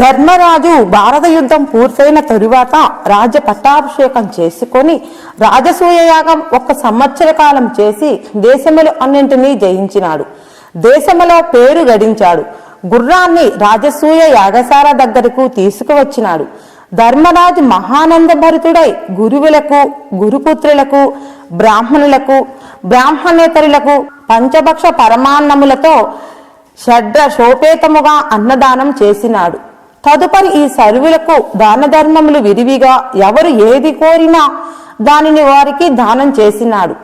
ధర్మరాజు భారత యుద్ధం పూర్తయిన తరువాత రాజ్య పట్టాభిషేకం చేసుకొని రాజసూయ యాగం 1 సంవత్సర కాలం చేసి దేశములు అన్నింటినీ జయించినాడు. దేశములో పేరు గడించాడు. గుర్రాన్ని రాజసూయ యాగశాల దగ్గరకు తీసుకువచ్చినాడు. ధర్మరాజు మహానంద భరితుడై గురువులకు, గురుపుత్రులకు, బ్రాహ్మణులకు, బ్రాహ్మణేతరులకు పంచభక్ష పరమాన్నములతో షడ్రశోపేతముగా అన్నదానం చేసినాడు. తదుపరి ఈ సర్వులకు దాన ధర్మములు విరివిగా ఎవరు ఏది కోరినా దానిని వారికి దానం చేసినాడు.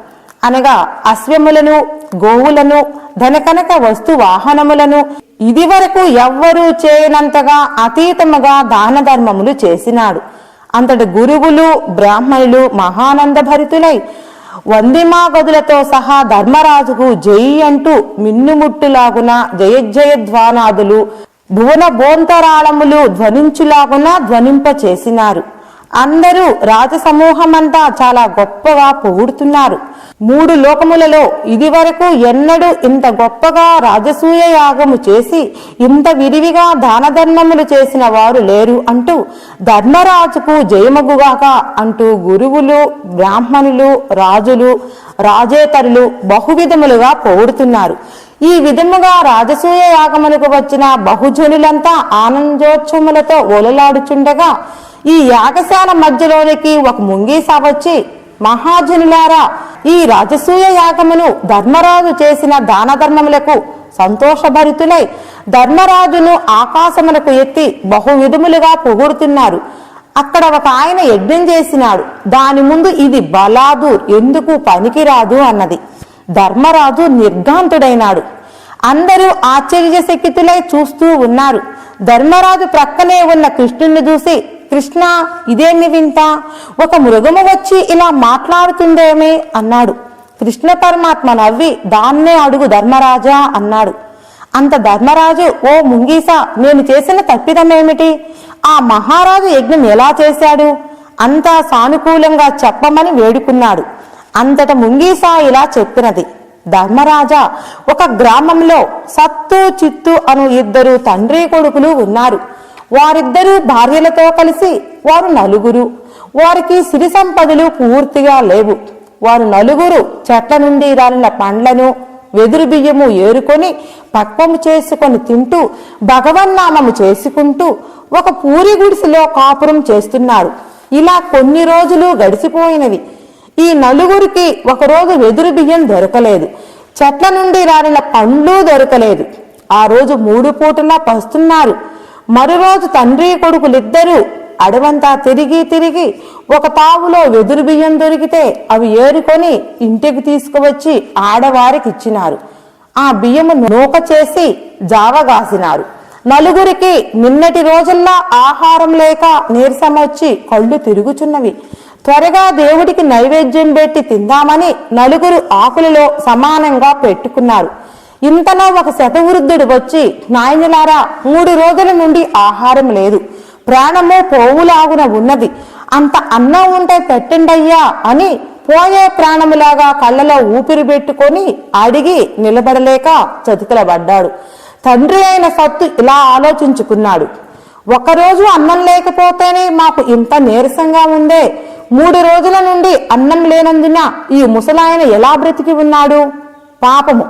అనగా అశ్వములను, గోవులను, ధనకనక వస్తు వాహనములను ఇది వరకు ఎవ్వరూ చేయనంతగా అతీతముగా దాన ధర్మములు చేసినాడు. అంతటి గురువులు, బ్రాహ్మణులు మహానంద భరితులై వందిమా గదులతో సహా ధర్మరాజుకు జై అంటూ మిన్నుముట్టులాగున జయజయధ్వానాదులు భువన బోంతరాళములు ధ్వనించులాగున ధ్వనింప చేసినారు. అందరూ రాజసమూహమంతా చాలా గొప్పగా పొగుడుతున్నారు. 3 లోకములలో ఇది వరకు ఎన్నడూ ఇంత గొప్పగా రాజసూయ యాగము చేసి ఇంత విరివిగా దాన ధర్మములు చేసిన వారు లేరు అంటూ ధర్మరాజుకు జయమగుగాక అంటూ గురువులు, బ్రాహ్మణులు, రాజులు, రాజేతరులు బహువిధములుగా పొగుడుతున్నారు. ఈ విధముగా రాజసూయ యాగములకు వచ్చిన బహుజనులంతా ఆనందోత్సవములతో ఓలలాడుచుండగా ఈ యాగశాల మధ్యలోనికి ఒక ముంగీస వచ్చి, మహాజనులారా, ఈ రాజసూయ యాగమును ధర్మరాజు చేసిన దాన ధర్మములకు సంతోషభరితులై ధర్మరాజును ఆకాశమునకు ఎత్తి బహువిధములుగా పొగుడుతున్నారు. అక్కడ ఒక ఆయన యజ్ఞం చేసినాడు. దాని ముందు ఇది బలాదు, ఎందుకు పనికిరాదు అన్నది. ధర్మరాజు నిర్ఘాంతుడైనాడు. అందరూ ఆశ్చర్యచకితులై చూస్తూ ఉన్నారు. ధర్మరాజు ప్రక్కనే ఉన్న కృష్ణుని చూసి, కృష్ణ, ఇదేమి వింత, ఒక మృగము వచ్చి ఇలా మాట్లాడుతుందేమి అన్నాడు. కృష్ణ పరమాత్మ నవ్వి, దాన్నే అడుగు ధర్మరాజా అన్నాడు. అంత ధర్మరాజు, ఓ ముంగీస, నేను చేసిన తప్పిదమేమిటి? ఆ మహారాజు యజ్ఞం ఎలా చేశాడు? అంతా సానుకూలంగా చెప్పమని వేడుకున్నాడు. అంతట ముంగీస ఇలా చెప్పినది, ధర్మరాజా, ఒక గ్రామంలో సత్తు, చిత్తు అను 2 తండ్రి కొడుకులు ఉన్నారు. వారిద్దరూ భార్యలతో కలిసి వారు 4. వారికి సిరి సంపదలు పూర్తిగా లేవు. వారు 4 చెట్ల నుండి రాలిన పండ్లను, వెదురు బియ్యము ఏరుకొని పక్వము చేసుకొని తింటూ భగవన్నామము చేసుకుంటూ ఒక పూరి గుడిసెలో కాపురం చేస్తున్నారు. ఇలా కొన్ని రోజులు గడిచిపోయినవి. ఈ 4కి ఒకరోజు వెదురు బియ్యం దొరకలేదు. చెట్ల నుండి రాలిన పండ్లు దొరకలేదు. ఆ రోజు 3 పూటలా పస్తున్నారు. మరో రోజు తండ్రి కొడుకులిద్దరూ అడవంతా తిరిగి ఒక తావులో వెదురు బియ్యం దొరికితే అవి ఏరుకొని ఇంటికి తీసుకువచ్చి ఆడవారికి ఇచ్చినారు. ఆ బియ్యము నూక చేసి జావగాసినారు. 4కి నిన్నటి రోజుల్లా ఆహారం లేక నీరసం వచ్చి కళ్ళు తిరుగుచున్నవి. త్వరగా దేవుడికి నైవేద్యం పెట్టి తిందామని 4 ఆకులలో సమానంగా పెట్టుకున్నారు. ఇంతలో ఒక శతవృద్ధుడు వచ్చి, నాయనలారా, 3 రోజుల నుండి ఆహారం లేదు, ప్రాణము పోవులాగున ఉన్నది, అంత అన్నం ఉంటే పెట్టండయ్యా అని పోయే ప్రాణములాగా కళ్ళలో ఊపిరి పెట్టుకొని అడిగి నిలబడలేక చతికిలబడ్డాడు. తండ్రి అయిన సత్తు ఇలా ఆలోచించుకున్నాడు, ఒకరోజు అన్నం లేకపోతేనే మాకు ఇంత నీరసంగా ఉందే, 3 రోజుల నుండి అన్నం లేనందున ఈ ముసలాయన ఎలా బ్రతికి ఉన్నాడు? పాపము,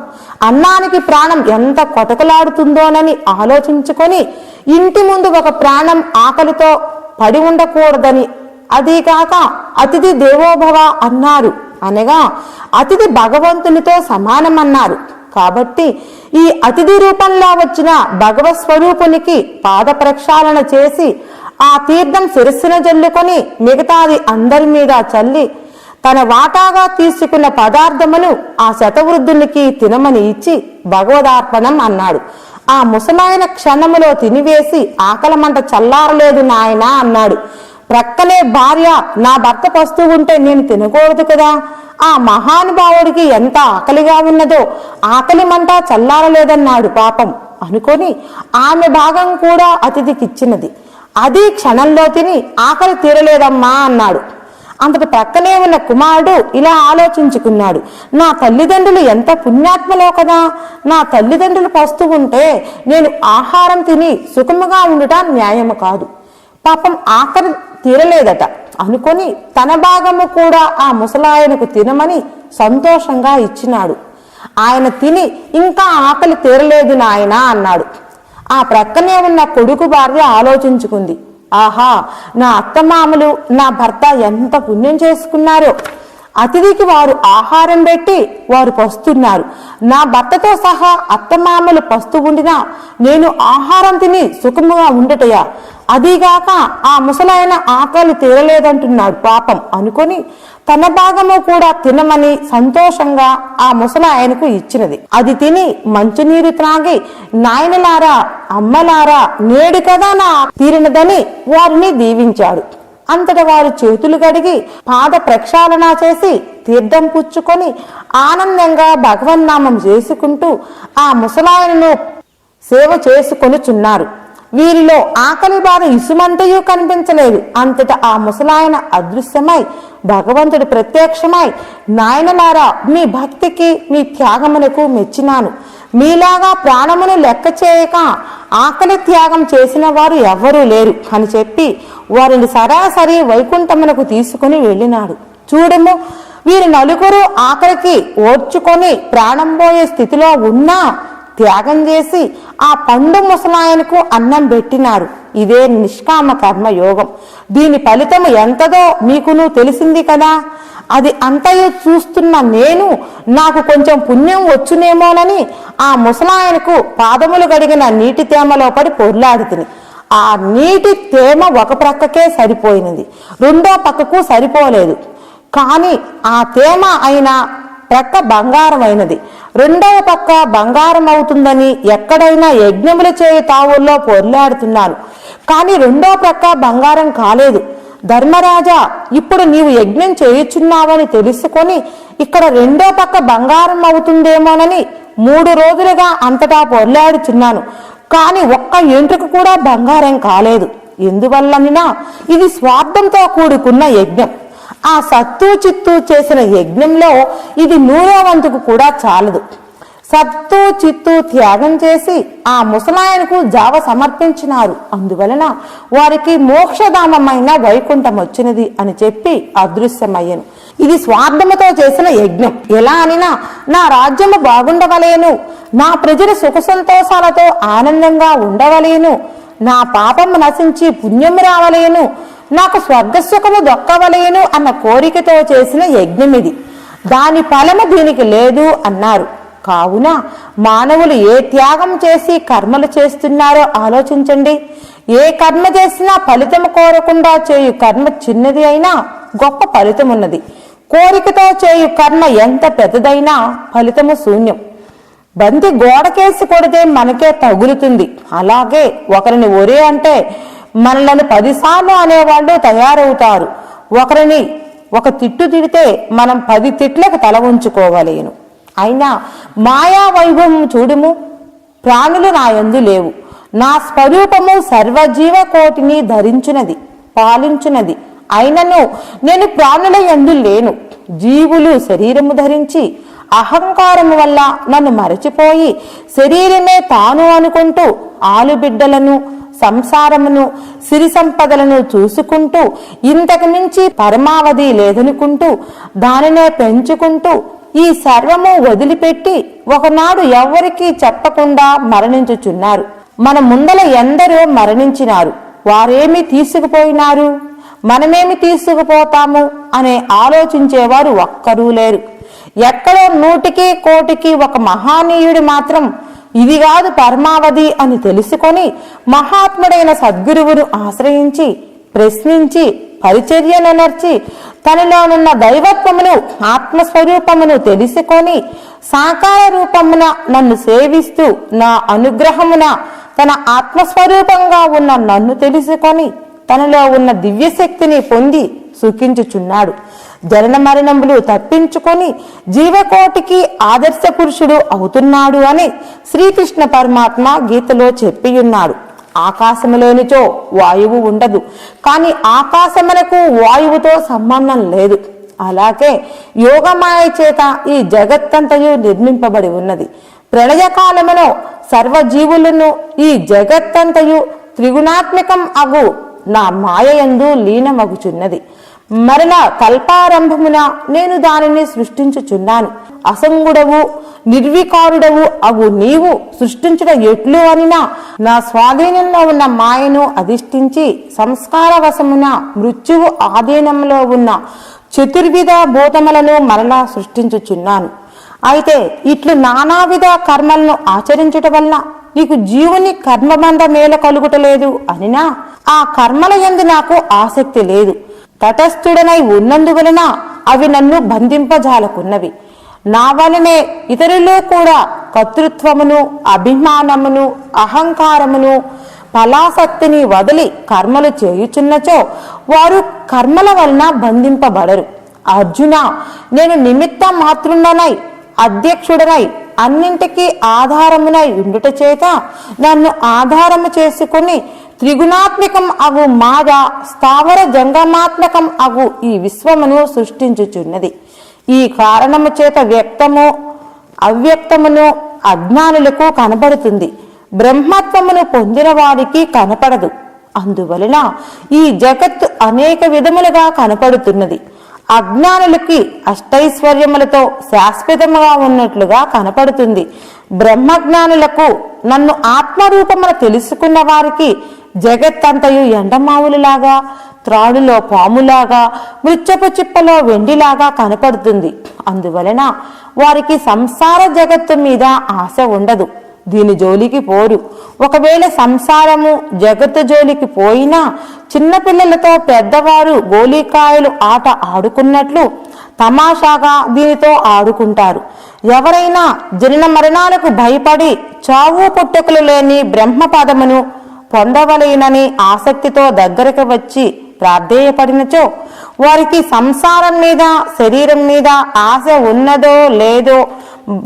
అన్నానికి ప్రాణం ఎంత కొటకలాడుతుందోనని ఆలోచించుకొని ఇంటి ముందు ఒక ప్రాణం ఆకలితో పడి ఉండకూడదని, అదీకాక అతిథి దేవోభవ అన్నారు. అనగా అతిథి భగవంతునితో సమానమన్నారు. కాబట్టి ఈ అతిథి రూపంలో వచ్చిన భగవత్ స్వరూపునికి పాద ప్రక్షాళన చేసి ఆ తీర్థం శిరస్సున జల్లుకొని మిగతాది అందరి మీద చల్లి తన వాటాగా తీసుకున్న పదార్థమును ఆ శతవృద్ధునికి తినమని ఇచ్చి భగవదార్పణం అన్నాడు. ఆ ముసలాయన క్షణములో తినివేసి, ఆకలి మంట చల్లారలేదు నాయనా అన్నాడు. ప్రక్కనే భార్య, నా భర్త పస్తూ ఉంటే నేను తినకూడదు కదా, ఆ మహానుభావుడికి ఎంత ఆకలిగా ఉన్నదో, ఆకలి మంట చల్లారలేదన్నాడు. పాపం అనుకొని ఆమె భాగం కూడా అతిథికిచ్చినది. అది క్షణంలో తిని, ఆకలి తీరలేదమ్మా అన్నాడు. అంతటి ప్రక్కనే ఉన్న కుమారుడు ఇలా ఆలోచించుకున్నాడు, నా తల్లిదండ్రులు ఎంత పుణ్యాత్మలో కదా, నా తల్లిదండ్రులు పస్తు ఉంటే నేను ఆహారం తిని సుఖముగా ఉండటం న్యాయము కాదు. పాపం ఆకలి తీరలేదట అనుకొని తన భాగము కూడా ఆ ముసలాయనకు తినమని సంతోషంగా ఇచ్చినాడు. ఆయన తిని ఇంకా ఆకలి తీరలేదు నాయనా అన్నాడు. ఆ ప్రక్కనే ఉన్న కొడుకు భార్య ఆలోచించుకుంది, ఆహా, నా అత్తమామలు నా భర్త ఎంత పుణ్యం చేసుకున్నారో, అతిథికి వారు ఆహారం పెట్టి వారు పస్తున్నారు, నా భర్తతో సహా అత్తమామలు పస్తు ఉండినా నేను ఆహారం తిని సుఖముగా ఉండటయా, అదిగాక ఆ ముసలాయన ఆకలి తీరలేదంటున్నాడు పాపం అనుకొని తన భాగము కూడా తినమని సంతోషంగా ఆ ముసలాయనకు ఇచ్చినది. అది తిని మంచినీరు త్రాగి, నాయనలారా అమ్మలారా నేడు కదా నా తీరినదని వారిని దీవించాడు. అంతటా వారు చేతులు కడిగి పాద ప్రక్షాళన చేసి తీర్థం పుచ్చుకొని ఆనందంగా భగవన్నామం చేసుకుంటూ ఆ ముసలాయనను సేవ చేసుకొనుచున్నారు. వీరిలో ఆకలి బాధ ఇసుమంతయు కనిపించలేదు. అంతటా ఆ ముసలాయన అదృశ్యమై భగవంతుడు ప్రత్యక్షమై, నాయనలారా మీ భక్తికి మీ త్యాగమునకు మెచ్చినాను, మీలాగా ప్రాణమును లెక్క చేయక ఆకలి త్యాగం చేసిన వారు ఎవ్వరూ లేరు అని చెప్పి వారిని సరాసరి వైకుంఠమునకు తీసుకుని వెళ్ళినాడు. చూడము, వీరు నలుగురు ఆకలికి ఓర్చుకొని ప్రాణం పోయే స్థితిలో ఉన్నా త్యాగం చేసి ఆ పండు ముసలాయనకు అన్నం పెట్టినారు. ఇదే నిష్కామ కర్మ యోగం. దీని ఫలితము ఎంతదో మీకును తెలిసింది కదా. అది అంతయు చూస్తున్న నేను నాకు కొంచెం పుణ్యం వచ్చునేమోనని ఆ ముసలాయనకు పాదములు గడిగిన నీటి తేమలో పడి పొర్లాడుతుంది. ఆ నీటి తేమ ఒక ప్రక్కకే సరిపోయినది, రెండో పక్కకు సరిపోలేదు. కానీ ఆ తేమ అయిన ప్రక్క బంగారం అయినది, రెండవ పక్క బంగారం అవుతుందని ఎక్కడైనా యజ్ఞములు చేయు తావుల్లో పొర్లాడుతున్నాను, కానీ రెండో ప్రక్క బంగారం కాలేదు. ధర్మరాజా, ఇప్పుడు నీవు యజ్ఞం చేయుచున్నావని తెలుసుకొని ఇక్కడ రెండో పక్క బంగారం అవుతుందేమోనని 3 రోజులుగా అంతటా పొర్లాడుచున్నాను, కానీ ఒక్క ఎంట్రుకు కూడా బంగారం కాలేదు. ఎందువల్లనినా ఇది స్వార్థంతో కూడుకున్న యజ్ఞం. ఆ సత్తు చిత్తు చేసిన యజ్ఞంలో ఇది 100వ వంతుకు కూడా చాలదు. సత్తు చిత్తు త్యాగం చేసి ఆ ముసలాయనకు జావ సమర్పించినారు. అందువలన వారికి మోక్షధామమైన వైకుంఠం వచ్చినది అని చెప్పి అదృశ్యమయ్యను. ఇది స్వార్థముతో చేసిన యజ్ఞం. ఎలా అనినా నా రాజ్యము బాగుండవలేను, నా ప్రజలు సుఖ సంతోషాలతో ఆనందంగా ఉండవలేను, నా పాపము నశించి పుణ్యము రావలేను, నాకు స్వర్గసుఖము దొక్కవలేను అన్న కోరికతో చేసిన యజ్ఞం ఇది. దాని ఫలము దీనికి లేదు అన్నారు. కావున మానవులు ఏ త్యాగం చేసి కర్మలు చేస్తున్నారో ఆలోచించండి. ఏ కర్మ చేసినా ఫలితము కోరకుండా చేయు కర్మ చిన్నది అయినా గొప్ప ఫలితం ఉన్నది. కోరికతో చేయు కర్మ ఎంత పెద్దదైనా ఫలితము శూన్యం. బంతి గోడకేసి కొడితే మనకే తగులుతుంది. అలాగే ఒకరిని ఒరే అంటే మనలను 10 సార్లు అనేవాళ్ళు తయారవుతారు. ఒకరిని ఒక తిట్టు తిడితే మనం 10 తిట్లకు తల ఉంచుకోవలేను. అయినా మాయా వైభవం చూడుము, ప్రాణులు నా యందు లేవు, నా స్వరూపము సర్వజీవ కోటిని ధరించునది పాలించునది. అయినను నేను ప్రాణుల యందు లేను. జీవులు శరీరము ధరించి అహంకారము వల్ల నన్ను మరచిపోయి శరీరమే తాను అనుకుంటూ ఆలుబిడ్డలను సంసారమును సిరి సంపదలను చూసుకుంటూ ఇంతకు మించి పరమావధి లేదనుకుంటూ దానినే పెంచుకుంటూ ఈ సర్వము వదిలిపెట్టి ఒకనాడు ఎవ్వరికీ చెప్పకుండా మరణించుచున్నారు. మన ముందల ఎందరో మరణించినారు, వారేమి తీసుకుపోయినారు, మనమేమి తీసుకుపోతాము అనే ఆలోచించేవారు ఒక్కరూ లేరు. ఎక్కడో 100కి 1,00,00,000కి ఒక మహానీయుడు మాత్రం ఇది కాదు పరమావధి అని తెలుసుకొని మహాత్ముడైన సద్గురువును ఆశ్రయించి ప్రశ్నించి పరిచర్యనర్చి తనలోనున్న దైవత్వమును ఆత్మస్వరూపమును తెలుసుకొని సాకార రూపమున నన్ను సేవిస్తూ నా అనుగ్రహమున తన ఆత్మస్వరూపంగా ఉన్న నన్ను తెలుసుకొని తనలో ఉన్న దివ్యశక్తిని పొంది సుఖించుచున్నాడు. జనన మరణములు తప్పించుకొని జీవకోటికి ఆదర్శ పురుషుడు అవుతున్నాడు అని శ్రీకృష్ణ పరమాత్మ గీతలో చెప్పియున్నాడు. ఆకాశములోనిచో వాయువు ఉండదు, కానీ ఆకాశములకు వాయువుతో సంబంధం లేదు. అలాగే యోగమాయ చేత ఈ జగత్తంతయు నిర్మింపబడి ఉన్నది. ప్రళయకాలములో సర్వజీవులను ఈ జగత్తంతయు త్రిగుణాత్మకం అగు నా మాయయందు లీనమగుచున్నది. మరల కల్పారంభమున నేను దానిని సృష్టించుచున్నాను. అసంగుడవు నిర్వికారుడవు అగు నీవు సృష్టించుట ఎట్లు అనినా నా స్వాధీనంలో ఉన్న మాయను అధిష్ఠించి సంస్కార వశమున మృత్యువు ఆధీనంలో ఉన్న చతుర్విధ భూతములను మరలా సృష్టించుచున్నాను. అయితే ఇట్లు నానావిధ కర్మలను ఆచరించుట వలన నీకు జీవుని కర్మబంధ మేల కలుగుటలేదు అనినా ఆ కర్మల యందు నాకు ఆసక్తి లేదు. తటస్థుడనై ఉన్నందువలన అవి నన్ను బంధింపజాలకున్నవి. నా వలనే ఇతరులు కూడా కర్తృత్వమును, అభిమానమును, అహంకారమును, ఫలాసక్తిని వదిలి కర్మలు చేయుచున్నచో వారు కర్మల వలన బంధింపబడరు. అర్జున, నేను నిమిత్త మాతృండనై అధ్యక్షుడనై అన్నింటికీ ఆధారమునై ఉండుట చేత నన్ను ఆధారము చేసుకుని త్రిగుణాత్మకం అగు మాయ స్థావర జంగమాత్మకం అగు ఈ విశ్వమును సృష్టించుచున్నది. ఈ కారణము చేత వ్యక్తము అవ్యక్తమును అజ్ఞానులకు కనబడుతుంది, బ్రహ్మత్వమును పొందిన వారికి కనపడదు. అందువలన ఈ జగత్తు అనేక విధములుగా కనపడుతున్నది. అజ్ఞానులకి అష్టైశ్వర్యములతో శాశ్వతముగా ఉన్నట్లుగా కనపడుతుంది. బ్రహ్మజ్ఞానులకు నన్ను ఆత్మరూపమును తెలుసుకున్న వారికి జగత్తంతయు ఎండమావులులాగా, త్రాడులో పాములాగా, మృచ్చపు చిప్పలో వెండిలాగా కనపడుతుంది. అందువలన వారికి సంసార జగత్తు మీద ఆశ ఉండదు, దీని జోలికి పోరు. ఒకవేళ సంసారము జగత్తు జోలికి పోయినా చిన్నపిల్లలతో పెద్దవారు గోలీకాయలు ఆట ఆడుకున్నట్లు తమాషాగా దీనితో ఆడుకుంటారు. ఎవరైనా జనన మరణాలకు భయపడి చావు పుట్టుకలు లేని బ్రహ్మపదమును పొందవలేనని ఆసక్తితో దగ్గరకు వచ్చి ప్రాధేయపడినచో వారికి సంసారం మీద, శరీరం మీద ఆశ ఉన్నదో లేదో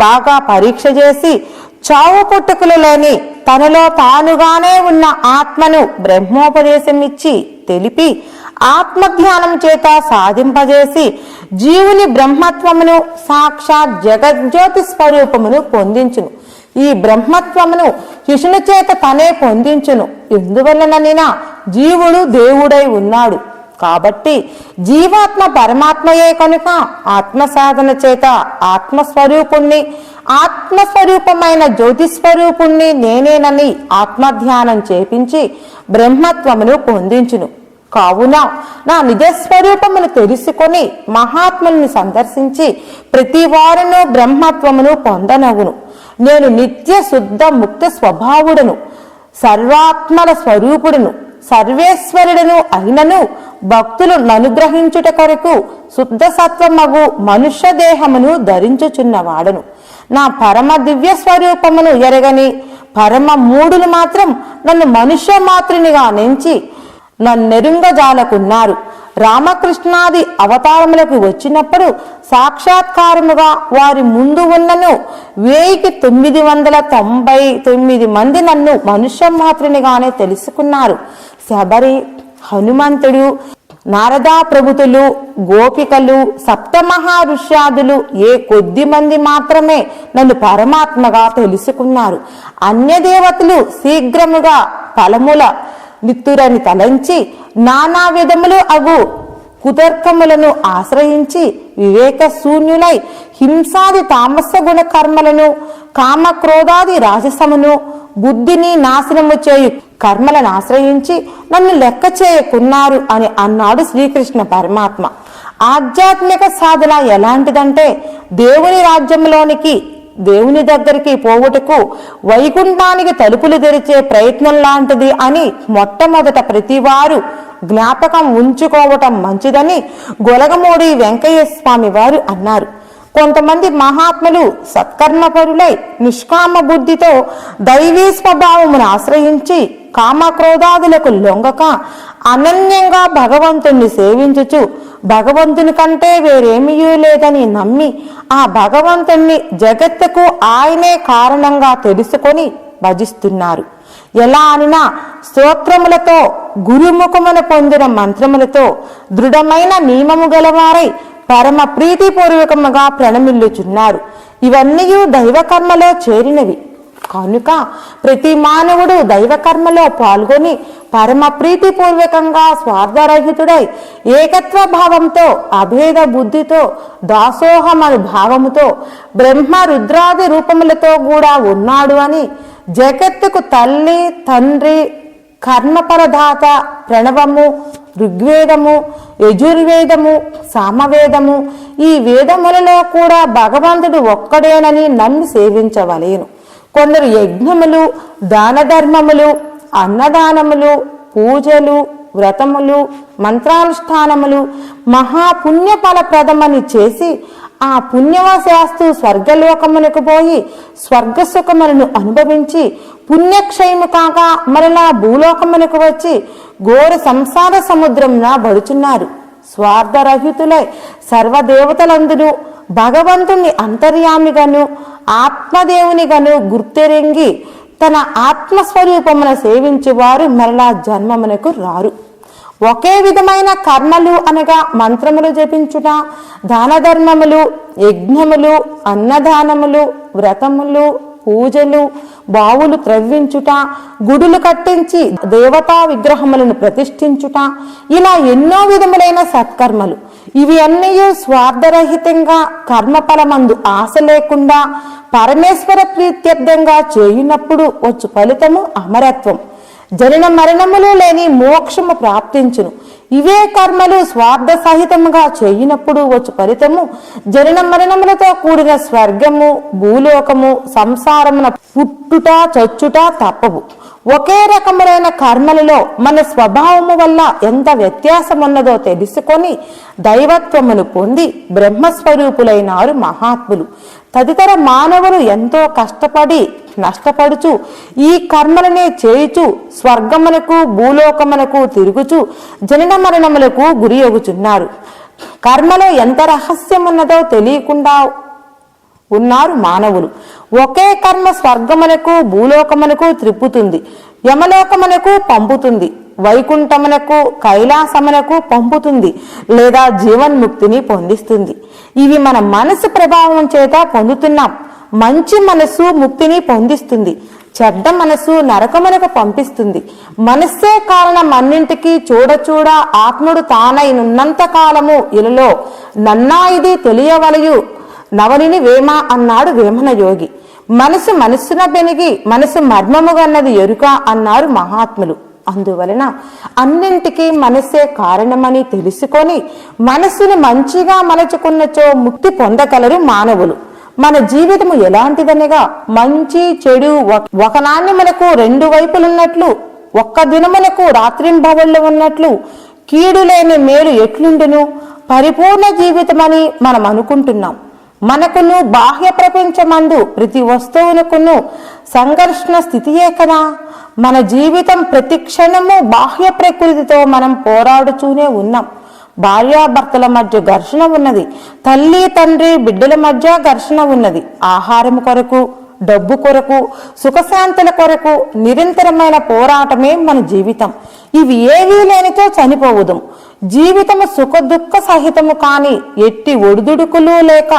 బాగా పరీక్ష చేసి చావు పుట్టుకలు లేని తనలో తానుగానే ఉన్న ఆత్మను బ్రహ్మోపదేశం ఇచ్చి తెలిపి ఆత్మజ్ఞానం చేత సాధింపజేసి జీవుని బ్రహ్మత్వమును సాక్షాత్ జగజ్యోతి స్వరూపమును పొందించును. ఈ బ్రహ్మత్వమును శిశుని చేత తనే పొందించును. ఎందువలననినా జీవుడు దేవుడై ఉన్నాడు కాబట్టి జీవాత్మ పరమాత్మయే కనుక ఆత్మ సాధన చేత ఆత్మస్వరూపుణ్ణి, ఆత్మస్వరూపమైన జ్యోతిస్వరూపుణ్ణి నేనేనని ఆత్మధ్యానం చేపించి బ్రహ్మత్వమును పొందించును. కావున నా నిజస్వరూపమును తెలుసుకొని మహాత్ముల్ని సందర్శించి ప్రతి వారును బ్రహ్మత్వమును పొందనగును. నేను నిత్య శుద్ధ ముక్త స్వభావుడను, సర్వాత్మల స్వరూపుడును, సర్వేశ్వరుడును అయినను భక్తులు ననుగ్రహించుట కొరకు శుద్ధ సత్వమగు మనుష్య దేహమును ధరించుచున్నవాడను. నా పరమ దివ్య స్వరూపమును ఎరగని పరమ మూడులు మాత్రం నన్ను మనుష్య మాతృనిగా నెంచి నన్నెరుంగజాలకున్నారు. రామకృష్ణాది అవతారములకు వచ్చినప్పుడు సాక్షాత్కారముగా వారి ముందు ఉన్నను 1999 మంది నన్ను మనుష్య మాతృనిగానే తెలుసుకున్నారు. శబరి, హనుమంతుడు, నారదా ప్రభుతులు, గోపికలు, సప్తమహా ఋష్యాదులు ఏ కొద్ది మంది మాత్రమే నన్ను పరమాత్మగా తెలుసుకున్నారు. అన్య దేవతలు శీఘ్రముగా ఫలముల నిత్తురని తలంచి నానా విధములు అగు కుతర్కములను ఆశ్రయించి వివేక శూన్యులై హింసాది తామస గుణ కర్మలను, కామక్రోధాది రాజసమును, బుద్ధిని నాశనము చేయు కర్మలను ఆశ్రయించి నన్ను లెక్క చేయకున్నారు అని అన్నాడు శ్రీకృష్ణ పరమాత్మ. ఆధ్యాత్మిక సాధన ఎలాంటిదంటే దేవుని రాజ్యంలోనికి, దేవుని దగ్గరికి పోవుటకు వైకుంఠానికి తలుపులు తెరిచే ప్రయత్నం లాంటిది అని మొట్టమొదట ప్రతివారు జ్ఞాపకం ఉంచుకోవటం మంచిదని గొలగమూడి వెంకయ్య స్వామి వారు అన్నారు. కొంతమంది మహాత్ములు సత్కర్మపరులై నిష్కామ బుద్ధితో దైవీ స్వభావమును ఆశ్రయించి కామక్రోధాదులకు లొంగక అనన్యంగా భగవంతుణ్ణి సేవించుచు భగవంతుని కంటే వేరేమీ లేదని నమ్మి ఆ భగవంతుణ్ణి జగత్తుకు ఆయనే కారణంగా తెలుసుకొని భజిస్తున్నారు. ఎలా అనినా స్తోత్రములతో గురుముఖమున పొందిన మంత్రములతో దృఢమైన నియమము గలవారై పరమ ప్రీతిపూర్వకముగా ప్రణమిల్లుచున్నారు. ఇవన్నీ దైవకర్మలో చేరినవి కనుక ప్రతి మానవుడు దైవకర్మలో పాల్గొని పరమ ప్రీతిపూర్వకంగా స్వార్థరహితుడై ఏకత్వ భావంతో అభేద బుద్ధితో దాసోహమను భావముతో బ్రహ్మ రుద్రాది రూపములతో కూడా ఉన్నాడు అని జగత్తుకు తల్లి తండ్రి కర్మపరదాత ప్రణవము ఋగ్వేదము యజుర్వేదము సామవేదము ఈ వేదములలో కూడా భగవంతుడు ఒక్కడేనని నమ్మి సేవించవలేను. కొందరు యజ్ఞములు దాన ధర్మములు అన్నదానములు పూజలు వ్రతములు మంత్రానుష్ఠానములు మహాపుణ్య ఫలప్రదమని చేసి ఆ పుణ్యవశాస్తు స్వర్గలోకమునకు పోయి స్వర్గసుఖములను అనుభవించి పుణ్యక్షయము కాక మరలా భూలోకమునకు వచ్చి ఘోర సంసార సముద్రంన బడుచున్నారు. స్వార్థరహితులై సర్వదేవతలందును భగవంతుని అంతర్యామిగాను ఆత్మదేవునిగాను గుర్తెరింగి తన ఆత్మస్వరూపమున సేవించేవారు మరలా జన్మమునకు రారు. ఒకే విధమైన కర్మలు అనగా మంత్రములు జపించుట, దాన ధర్మములు, యజ్ఞములు, అన్నదానములు, వ్రతములు, పూజలు, బావులు త్రవ్వించుట, గుడులు కట్టించి దేవతా విగ్రహములను ప్రతిష్ఠించుట, ఇలా ఎన్నో విధములైన సత్కర్మలు. ఇవి అన్నీ స్వార్థరహితంగా కర్మఫలమందు ఆశ లేకుండా పరమేశ్వర ప్రీత్యర్థంగా చేయునప్పుడు వచ్చు ఫలితము అమరత్వం, జనన మరణములు లేని మోక్షము ప్రాప్తించును. ఇవే కర్మలు స్వార్థ సహితముగా చేయినప్పుడు వచ్చు ఫలితము జనన మరణములతో కూడిన స్వర్గము భూలోకము సంసారమున పుట్టుట చచ్చుట తప్పవు. ఒకే రకములైన కర్మలలో మన స్వభావము వల్ల ఎంత వ్యత్యాసం ఉన్నదో తెలుసుకొని దైవత్వమును పొంది బ్రహ్మస్వరూపులైనారు మహాత్ములు. తదితర మానవులు ఎంతో కష్టపడి నష్టపడుచు ఈ కర్మలనే చేయుచు స్వర్గమునకు భూలోకమునకు తిరుగుచు జనన మరణములకు గురియొగుచున్నారు. కర్మలో ఎంత రహస్యమున్నదో తెలియకుండా ఉన్నారు మానవులు. ఒకే కర్మ స్వర్గమునకు భూలోకమునకు త్రిప్పుతుంది, యమలోకమునకు పంపుతుంది, వైకుంఠమునకు కైలాసమునకు పంపుతుంది, లేదా జీవన్ముక్తిని పొందిస్తుంది. ఇవి మన మనసు ప్రభావం చేత పొందుతున్నాం. మంచి మనసు ముక్తిని పొందిస్తుంది, చెడ్డ మనసు నరకమునకు పంపిస్తుంది. మనస్సే కారణం అన్నింటికీ. చూడ ఆత్ముడు తానైనున్నంత కాలము ఇలలో నన్నా ఇది తెలియవలయు నవలిని వేమ అన్నాడు వేమన యోగి. మనస్సున పెనిగి మనసు మర్మముగన్నది ఎరుక అన్నారు మహాత్ములు. అందువలన అన్నింటికీ మనస్సే కారణమని తెలుసుకొని మనస్సును మంచిగా మలచుకున్నచో ముక్తి పొందగలరు మానవులు. మన జీవితము ఎలాంటిదనగా మంచి చెడు ఒక నాణ్యములకు రెండు వైపులున్నట్లు, ఒక్క దినములకు రాత్రింబవళ్ళు ఉన్నట్లు కీడు లేని మేలు ఎట్లుండును పరిపూర్ణ జీవితమని మనం అనుకుంటున్నాం. మనకును బాహ్య ప్రపంచమందు ప్రతి వస్తువునకును సంఘర్షణ స్థితియే కదా. మన జీవితం ప్రతి క్షణము బాహ్య ప్రకృతితో మనం పోరాడుతూనే ఉన్నాం. భార్యాభర్తల మధ్య ఘర్షణ ఉన్నది, తల్లి తండ్రి బిడ్డల మధ్య ఘర్షణ ఉన్నది. ఆహారం కొరకు, డబ్బు కొరకు, సుఖశాంతుల కొరకు నిరంతరమైన పోరాటమే మన జీవితం. ఇవి ఏవీ లేనితో చనిపోవుదాం. జీవితము సుఖ దుఃఖ సహితము కాని ఎట్టి ఒడిదుడుకులు లేక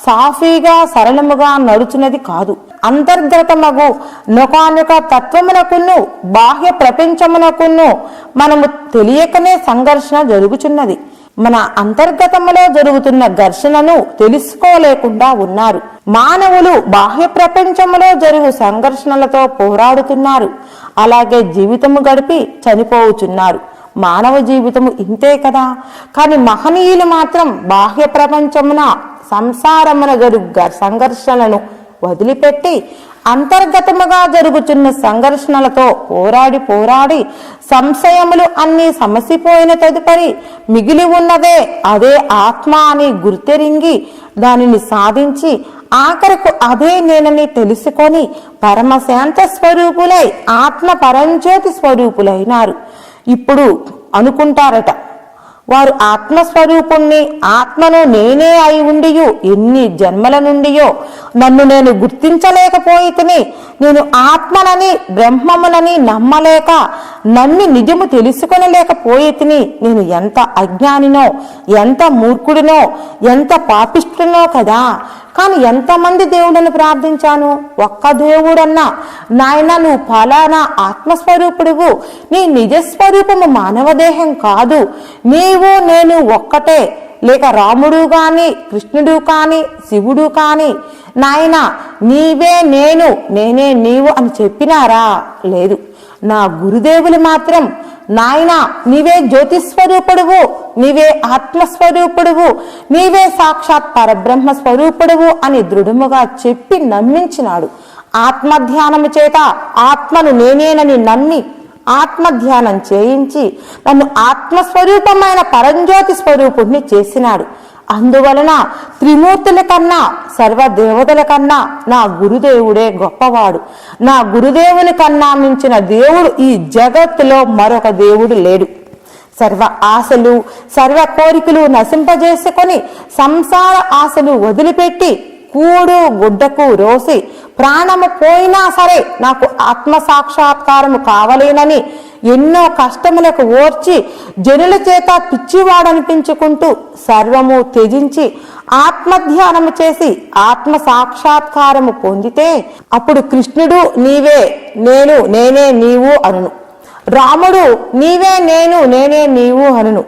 సాఫీగా సరళముగా నడుచున్నది కాదు. అంతర్గతమగు నొకానొక తత్వమునకును బాహ్య ప్రపంచమునకును మనము తెలియకనే సంఘర్షణ జరుగుచున్నది. మన అంతర్గతములో జరుగుతున్న ఘర్షణను తెలుసుకోలేకుండా ఉన్నారు. మానవులు బాహ్య ప్రపంచములో జరుగు సంఘర్షణలతో పోరాడుతున్నారు. అలాగే జీవితము గడిపి చనిపోవుచున్నారు. మానవ జీవితము ఇంతే కదా. కానీ మహనీయులు మాత్రం బాహ్య ప్రపంచమున సంసారమున జరుగు సంఘర్షణలను వదిలిపెట్టి అంతర్గతముగా జరుగుతున్న సంఘర్షణలతో పోరాడి సంశయములు అన్నీ సమసిపోయిన తదుపరి మిగిలి ఉన్నదే అదే ఆత్మ అని గుర్తెరింగి దానిని సాధించి ఆఖరకు అదే నేనని తెలుసుకొని పరమశాంత స్వరూపులై ఆత్మ పరంజ్యోతి స్వరూపులైనారు. ఇప్పుడు అనుకుంటారట, వారు ఆత్మస్వరూపుణ్ణి, ఆత్మను నేనే అయి ఉండియు ఎన్ని జన్మల నుండియో నన్ను నేను గుర్తించలేకపోయితేనే నేను ఆత్మలని బ్రహ్మములని నమ్మలేక నమ్మి నిజము తెలుసుకొనలేకపోయేతిని. నేను ఎంత అజ్ఞానినో, ఎంత మూర్ఖుడినో, ఎంత పాపిష్ఠునో కదా. కానీ ఎంతమంది దేవుళ్ళను ప్రార్థించాను. ఒక్క దేవుడన్నా, నాయన నువ్వు ఫలానా ఆత్మస్వరూపుడువు, నీ నిజస్వరూపము మానవదేహం కాదు, నీవు నేను ఒక్కటే, లేక రాముడు కాని కృష్ణుడు కాని శివుడు కాని నాయన నీవే నేను నేనే నీవు అని చెప్పినారా? లేదు. నా గురుదేవులు మాత్రం నాయన నీవే జ్యోతిస్వరూపుడువు, నీవే ఆత్మస్వరూపుడువు, నీవే సాక్షాత్ పరబ్రహ్మ స్వరూపుడువు అని దృఢముగా చెప్పి నమ్మించినాడు. ఆత్మధ్యానము చేత ఆత్మను నేనేనని నమ్మి ఆత్మధ్యానం చేయించి నన్ను ఆత్మస్వరూపమైన పరంజ్యోతి స్వరూపుణ్ణి చేసినాడు. అందువలన త్రిమూర్తుల కన్నా సర్వదేవతల కన్నా నా గురుదేవుడే గొప్పవాడు. నా గురుదేవుని కన్నా మించిన దేవుడు ఈ జగత్తులో మరొక దేవుడు లేడు. సర్వ ఆశలు సర్వ కోరికలు నశింపజేసుకొని సంసార ఆశలు వదిలిపెట్టి కూడు గుడ్డకు రోసి ప్రాణము పోయినా సరే నాకు ఆత్మ సాక్షాత్కారము కావలేనని ఎన్నో కష్టములకు ఓర్చి జనుల చేత పిచ్చివాడనిపించుకుంటూ సర్వము త్యజించి ఆత్మధ్యానము చేసి ఆత్మ సాక్షాత్కారము పొందితే అప్పుడు కృష్ణుడు నీవే నేను నేనే నీవు అనును, రాముడు నీవే నేను నేనే నీవు అనును,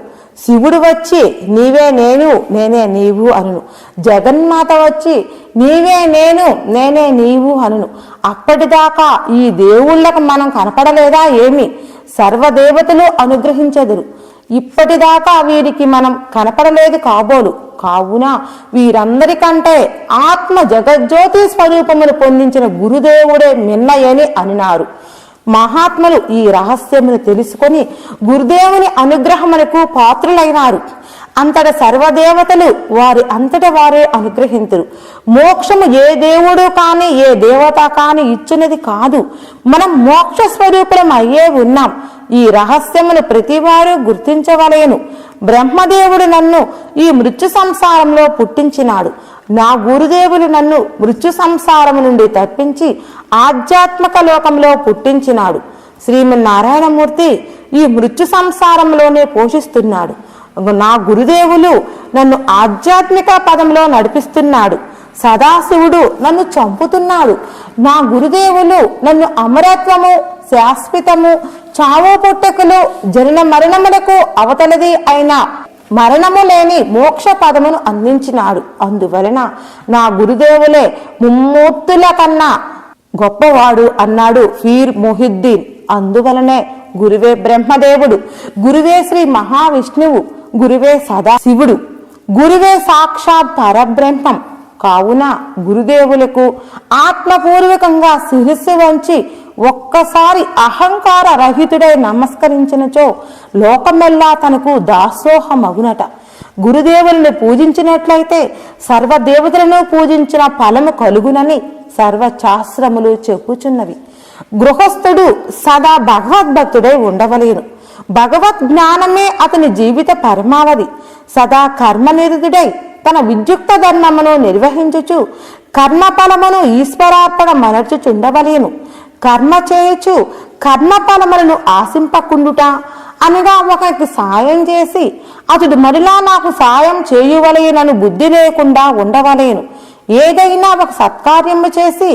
శివుడు వచ్చి నీవే నేను నేనే నీవు అనును, జగన్మాత వచ్చి నీవే నేను నేనే నీవు అనును. అప్పటిదాకా ఈ దేవుళ్ళకు మనం కనపడలేదా ఏమి? సర్వదేవతలు అనుగ్రహించెదరు. ఇప్పటిదాకా వీరికి మనం కనపడలేదు కాబోలు. కావున వీరందరికంటే ఆత్మ జగజ్యోతి స్వరూపమును పొందించిన గురుదేవుడే మిన్నయని అనినారు. మహాత్ములు ఈ రహస్యమును తెలుసుకొని గురుదేవుని అనుగ్రహమునకు పాత్రులైనారు. అంతట సర్వదేవతలు వారి అంతట వారే అనుగ్రహింతురు. మోక్షము ఏ దేవుడు కాని ఏ దేవత కాని ఇచ్చున్నది కాదు. మనం మోక్ష స్వరూపులం అయ్యే ఉన్నాం. ఈ రహస్యమును ప్రతివారు గుర్తించవలేను. బ్రహ్మదేవుడు నన్ను ఈ మృత్యు సంసారంలో పుట్టించినాడు. నా గురుదేవులు నన్ను మృత్యు సంసారము నుండి తప్పించి ఆధ్యాత్మిక లోకంలో పుట్టించినాడు. శ్రీమన్నారాయణమూర్తి ఈ మృత్యు సంసారంలోనే పోషిస్తున్నాడు. నా గురుదేవులు నన్ను ఆధ్యాత్మిక పదంలో నడిపిస్తున్నాడు. సదాశివుడు నన్ను చంపుతున్నాడు. నా గురుదేవులు నన్ను అమరత్వము శాశ్వతము చావు పుట్టకులు జనన మరణములకు అవతలది అయిన మరణము లేని మోక్ష పదమును అందించినాడు. అందువలన నా గురుదేవులే ముమ్మూర్తుల కన్నా గొప్పవాడు అన్నాడు ఫీర్ మొహిద్దీన్. అందువలనే గురువే బ్రహ్మదేవుడు, గురువే శ్రీ మహావిష్ణువు, గురువే సదాశివుడు, గురువే సాక్షాత్ పరబ్రహ్మం. కావున గురుదేవులకు ఆత్మపూర్వకంగా శిరస్సు వంచి ఒక్కసారి అహంకార రహితుడై నమస్కరించినచో లోకమెల్లా తనకు దాసోహమగునట. గురుదేవులను పూజించినట్లయితే సర్వదేవతలను పూజించిన ఫలము కలుగునని సర్వశాస్త్రములు చెప్పుచున్నవి. గృహస్థుడు సదా భగవద్భక్తుడై ఉండవలేను. భగవద్ జ్ఞానమే అతని జీవిత పరమావధి. సదా కర్మనిరతుడై తన విద్యుక్త ధర్మమును నిర్వహించుచు కర్మఫలమును ఈశ్వరార్పణ మనర్చుచుండవలేను. కర్మ చేయుచు కర్మఫలములను ఆశింపకుండుట అనగా ఒకరికి సాయం చేసి అతడు మరిలా నాకు సాయం చేయువలేనను బుద్ధి లేకుండా ఉండవలేను. ఏదైనా ఒక సత్కార్యము చేసి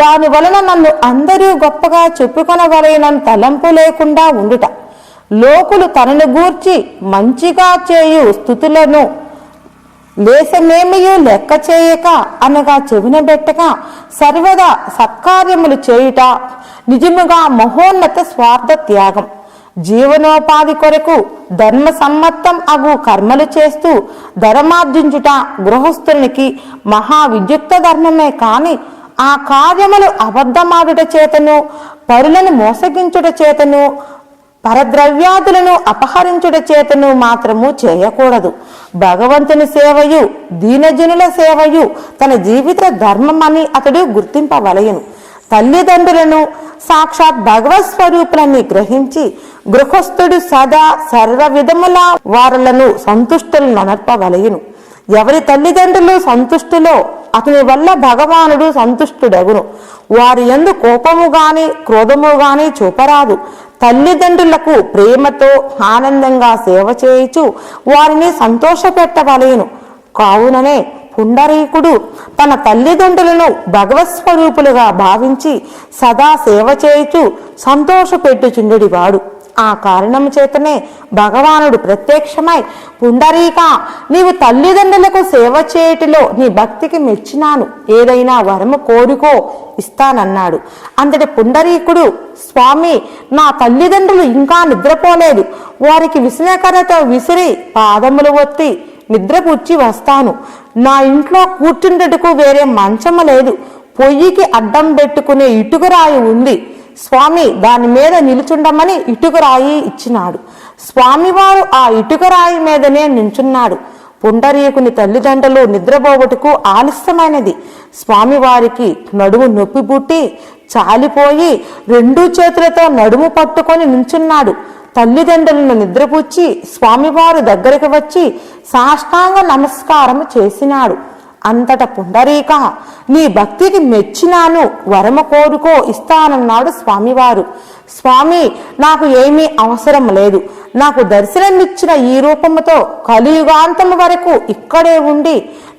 దాని వలన నన్ను అందరూ గొప్పగా చెప్పుకొనవలేనని తలంపు లేకుండా ఉండుట. లోకులు తనను గూర్చి మంచిగా చేయు స్థుతులను లేసమేమియూ లెక్క చేయక అనగా చెవిన పెట్టక సర్వదా సత్కార్యములు చేయుట నిజముగా మహోన్నత స్వార్థ త్యాగం. జీవనోపాధి కొరకు ధర్మ సమ్మతం అగు కర్మలు చేస్తూ ధర్మార్జించుట గృహస్థునికి మహా విద్యుక్త ధర్మమే కాని ఆ కార్యములు అబద్ధమాడుట చేతను పరులను మోసగించుట చేతను పరద్రవ్యాదులను అపహరించుట చేతను మాత్రము చేయకూడదు. భగవంతుని సేవయు దీనజనుల సేవయు తన జీవిత ధర్మమని అతడు గుర్తింపవలయను. తల్లిదండ్రులను సాక్షాత్ భగవత్ స్వరూపులని గ్రహించి గృహస్థుడు సదా సర్వ విధముల వారులను సంతుష్టులు నడపవలయను. ఎవరి తల్లిదండ్రులు సంతుష్టులో అతని వల్ల భగవానుడు సంతుష్టుడగును. వారి యందు కోపము గాని క్రోధము గాని చూపరాదు. తల్లిదండ్రులకు ప్రేమతో ఆనందంగా సేవ చేయుచు వారిని సంతోషపెట్టవలేను. కావుననే పుండరీకుడు తన తల్లిదండ్రులను భగవత్ స్వరూపులుగా భావించి సదా సేవ చేయుచు సంతోషపెట్టుచుండెడివాడు. ఆ కారణము చేతనే భగవానుడు ప్రత్యక్షమై, పుండరీక, నీవు తల్లిదండ్రులకు సేవ చేయుటలో నీ భక్తికి మెచ్చినాను, ఏదైనా వరము కోరుకో ఇస్తానన్నాడు. అంతటి పుండరీకుడు, స్వామి, నా తల్లిదండ్రులు ఇంకా నిద్రపోలేదు, వారికి విసనకర్రతో విసిరి పాదములు ఒత్తి నిద్రపుచ్చి వస్తాను. నా ఇంట్లో కూర్చుండటకు వేరే మంచము లేదు, పొయ్యికి అడ్డం పెట్టుకునే ఇటుకరాయి ఉంది. స్వామి, దాని మీద నిలుచుండమని ఇటుకరాయి ఇచ్చినాడు. స్వామివారు ఆ ఇటుకరాయి మీదనే నించున్నాడు. పుండరీకుని తల్లిదండ్రులు నిద్రపోవటకు ఆలస్యమైనది. స్వామివారికి నడుము నొప్పి పుట్టి చాలిపోయి 2 చేతులతో నడుము పట్టుకొని నించున్నాడు. తల్లిదండ్రులను నిద్రపుచ్చి స్వామివారు దగ్గరికి వచ్చి సాష్టాంగ నమస్కారము చేసినాడు. అంతట పుండరీక, నీ భక్తికి మెచ్చినాను, వరము కోరుకో ఇస్తానన్నాడు స్వామివారు. స్వామి, నాకు ఏమీ అవసరం లేదు. నాకు దర్శనమిచ్చిన ఈ రూపముతో కలియుగాంతము వరకు ఇక్కడే ఉండి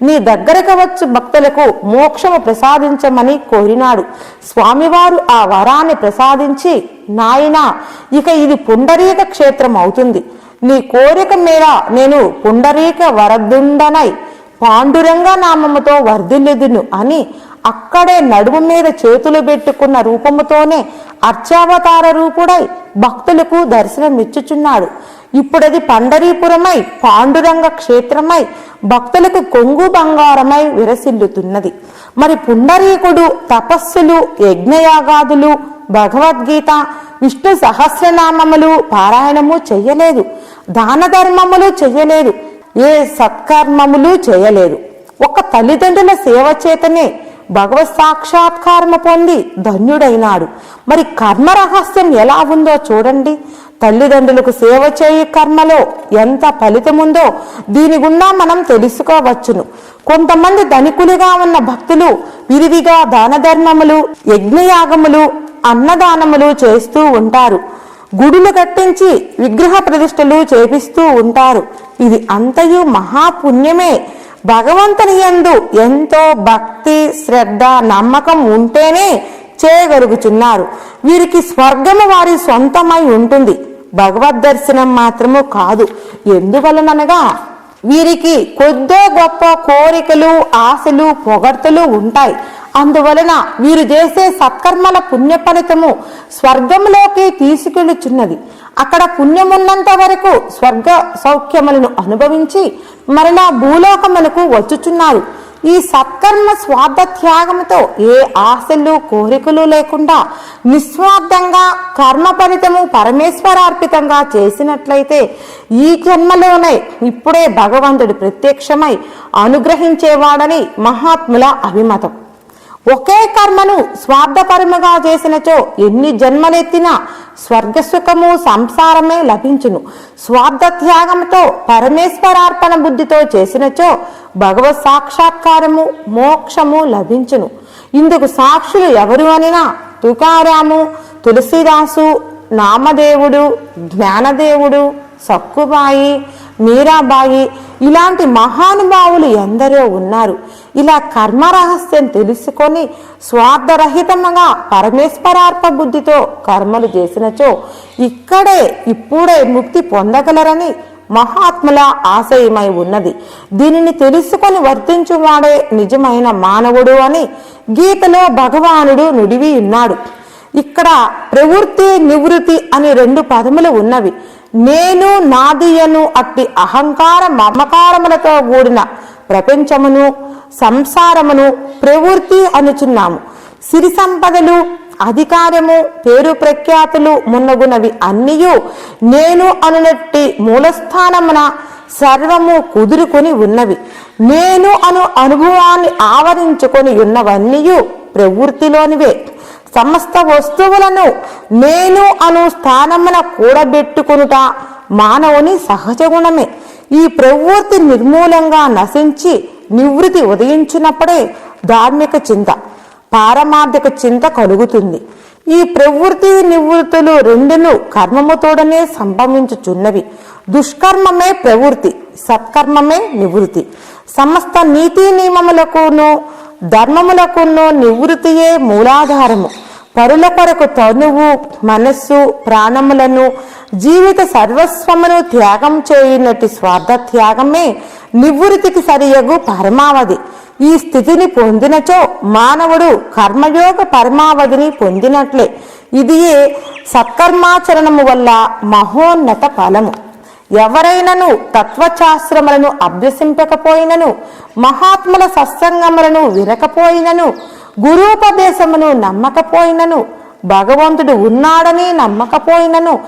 నీ దగ్గరకు వచ్చు భక్తులకు మోక్షము ప్రసాదించమని కోరినాడు. స్వామివారు ఆ వరాన్ని ప్రసాదించి, నాయనా, ఇక ఇది పుండరీక క్షేత్రం అవుతుంది. నీ కోరిక మేర నేను పుండరీక వరదుండనై పాండురంగ నామముతో వర్ధిల్లుదును అని అక్కడే నడుము మీద చేతులు పెట్టుకున్న రూపముతోనే అర్చావతార రూపుడై భక్తులకు దర్శనమిచ్చుచున్నాడు. ఇప్పుడది పండరీపురమై పాండురంగ క్షేత్రమై భక్తులకు కొంగు బంగారమై విరసిల్లుతున్నది. మరి పుండరీకుడు తపస్సులు, యజ్ఞయాగాదులు, భగవద్గీత, విష్ణు సహస్రనామములు పారాయణము చెయ్యలేదు, దాన ధర్మములు చెయ్యలేదు, ఏ సత్కర్మములు చేయలేదు. ఒక తల్లిదండ్రుల సేవ చేతనే భగవత్ సాక్షాత్కారము పొంది ధన్యుడైనాడు. మరి కర్మ రహస్యం ఎలా ఉందో చూడండి. తల్లిదండ్రులకు సేవ చేయు కర్మలో ఎంత ఫలితముందో దీని గుండా మనం తెలుసుకోవచ్చును. కొంతమంది ధనికులుగా ఉన్న భక్తులు విరివిగా దాన ధర్మములు, యజ్ఞయాగములు, అన్నదానములు చేస్తూ ఉంటారు. గుడులు కట్టించి విగ్రహ ప్రతిష్టలు చేపిస్తూ ఉంటారు. ఇది అంతయు మహాపుణ్యమే. భగవంతుని యందు ఎంతో భక్తి, శ్రద్ధ, నమ్మకం ఉంటేనే చేయగలుగుతున్నారు. వీరికి స్వర్గము వారి సొంతమై ఉంటుంది, భగవద్ దర్శనం మాత్రము కాదు. ఎందువలనగా వీరికి కొద్దో గొప్ప కోరికలు, ఆశలు, పొగడ్తలు ఉంటాయి. అందువలన వీరు చేసే సత్కర్మల పుణ్య ఫలితము స్వర్గంలోకి తీసుకెళ్ళుచున్నది. అక్కడ పుణ్యమున్నంత వరకు స్వర్గ సౌఖ్యములను అనుభవించి మరలా భూలోకములకు వచ్చుచున్నారు. ఈ సత్కర్మ స్వార్థ త్యాగంతో ఏ ఆశలు, కోరికలు లేకుండా నిస్వార్థంగా కర్మ ఫలితము పరమేశ్వరార్పితంగా చేసినట్లయితే ఈ జన్మలోనే ఇప్పుడే భగవంతుడు ప్రత్యక్షమై అనుగ్రహించేవాడని మహాత్ముల అభిమతం. ఒకే కర్మను స్వార్థపరముగా చేసినచో ఎన్ని జన్మలెత్తినా స్వర్గసుఖము, సంసారమే లభించును. స్వార్థ త్యాగంతో పరమేశ్వరార్పణ బుద్ధితో చేసినచో భగవత్ సాక్షాత్కారము, మోక్షము లభించును. ఇందుకు సాక్షులు ఎవరు అనినా తుకారాము, తులసిదాసు, నామదేవుడు, జ్ఞానదేవుడు, సక్కుబాయి, మీరాబాయి ఇలాంటి మహానుభావులు ఎందరో ఉన్నారు. ఇలా కర్మ రహస్యం తెలుసుకొని స్వార్థరహితముగా పరమేశ్వరార్ప బుద్ధితో కర్మలు చేసినచో ఇప్పుడే ముక్తి పొందగలరని మహాత్ముల ఆశయమై ఉన్నది. దీనిని తెలుసుకొని వర్తించువాడే నిజమైన మానవుడు అని గీతలో భగవానుడు నుడివి ఉన్నాడు. ఇక్కడ ప్రవృత్తి, నివృత్తి అని 2 పదములు ఉన్నవి. నేను, నాదియను అట్టి అహంకార మమకారములతో కూడిన ప్రపంచమును, సంసారమును ప్రవృత్తి అనుచున్నాము. సిరి సంపదలు, అధికారము, పేరు ప్రఖ్యాతులు మున్నగునవి అన్నియు నేను అనునట్టి మూలస్థానమున సర్వము కుదురుకొని ఉన్నవి. నేను అను అనుభవాన్ని ఆవరించుకొని ఉన్నవన్నీయు ప్రవృత్తిలోనివే. సమస్త వస్తువులను నేను అను స్థానమున కూడబెట్టుకునుట మానవుని సహజ గుణమే. ఈ ప్రవృత్తి నిర్మూలంగా నశించి నివృత్తి ఉదయించినప్పుడే ధార్మిక చింత, పారమార్థిక చింత కలుగుతుంది. ఈ ప్రవృత్తి నివృత్తులు రెండును కర్మముతోడనే సంభవించుచున్నవి. దుష్కర్మమే ప్రవృత్తి, సత్కర్మమే నివృత్తి. సమస్త నీతి నియమములకును ధర్మములకును నివృత్తియే మూలాధారము. పరుల కొరకు తనువు, మనస్సు, ప్రాణములను, జీవిత సర్వస్వమును త్యాగం చేయనట్టి స్వార్థ త్యాగమే నివృత్తికి సరియగు పరమావధి. ఈ స్థితిని పొందినచో మానవుడు కర్మయోగ పరమావధిని పొందినట్లే. ఇదియే సత్కర్మాచరణము వల్ల మహోన్నత ఫలము. ఎవరైనను తత్వశాస్త్రములను అభ్యసింపకపోయినను, మహాత్ముల సత్సంగములను వినకపోయినను, గురూపదేశమును నమ్మకపోయినను, భగవంతుడు ఉన్నాడని నమ్మకపోయినను,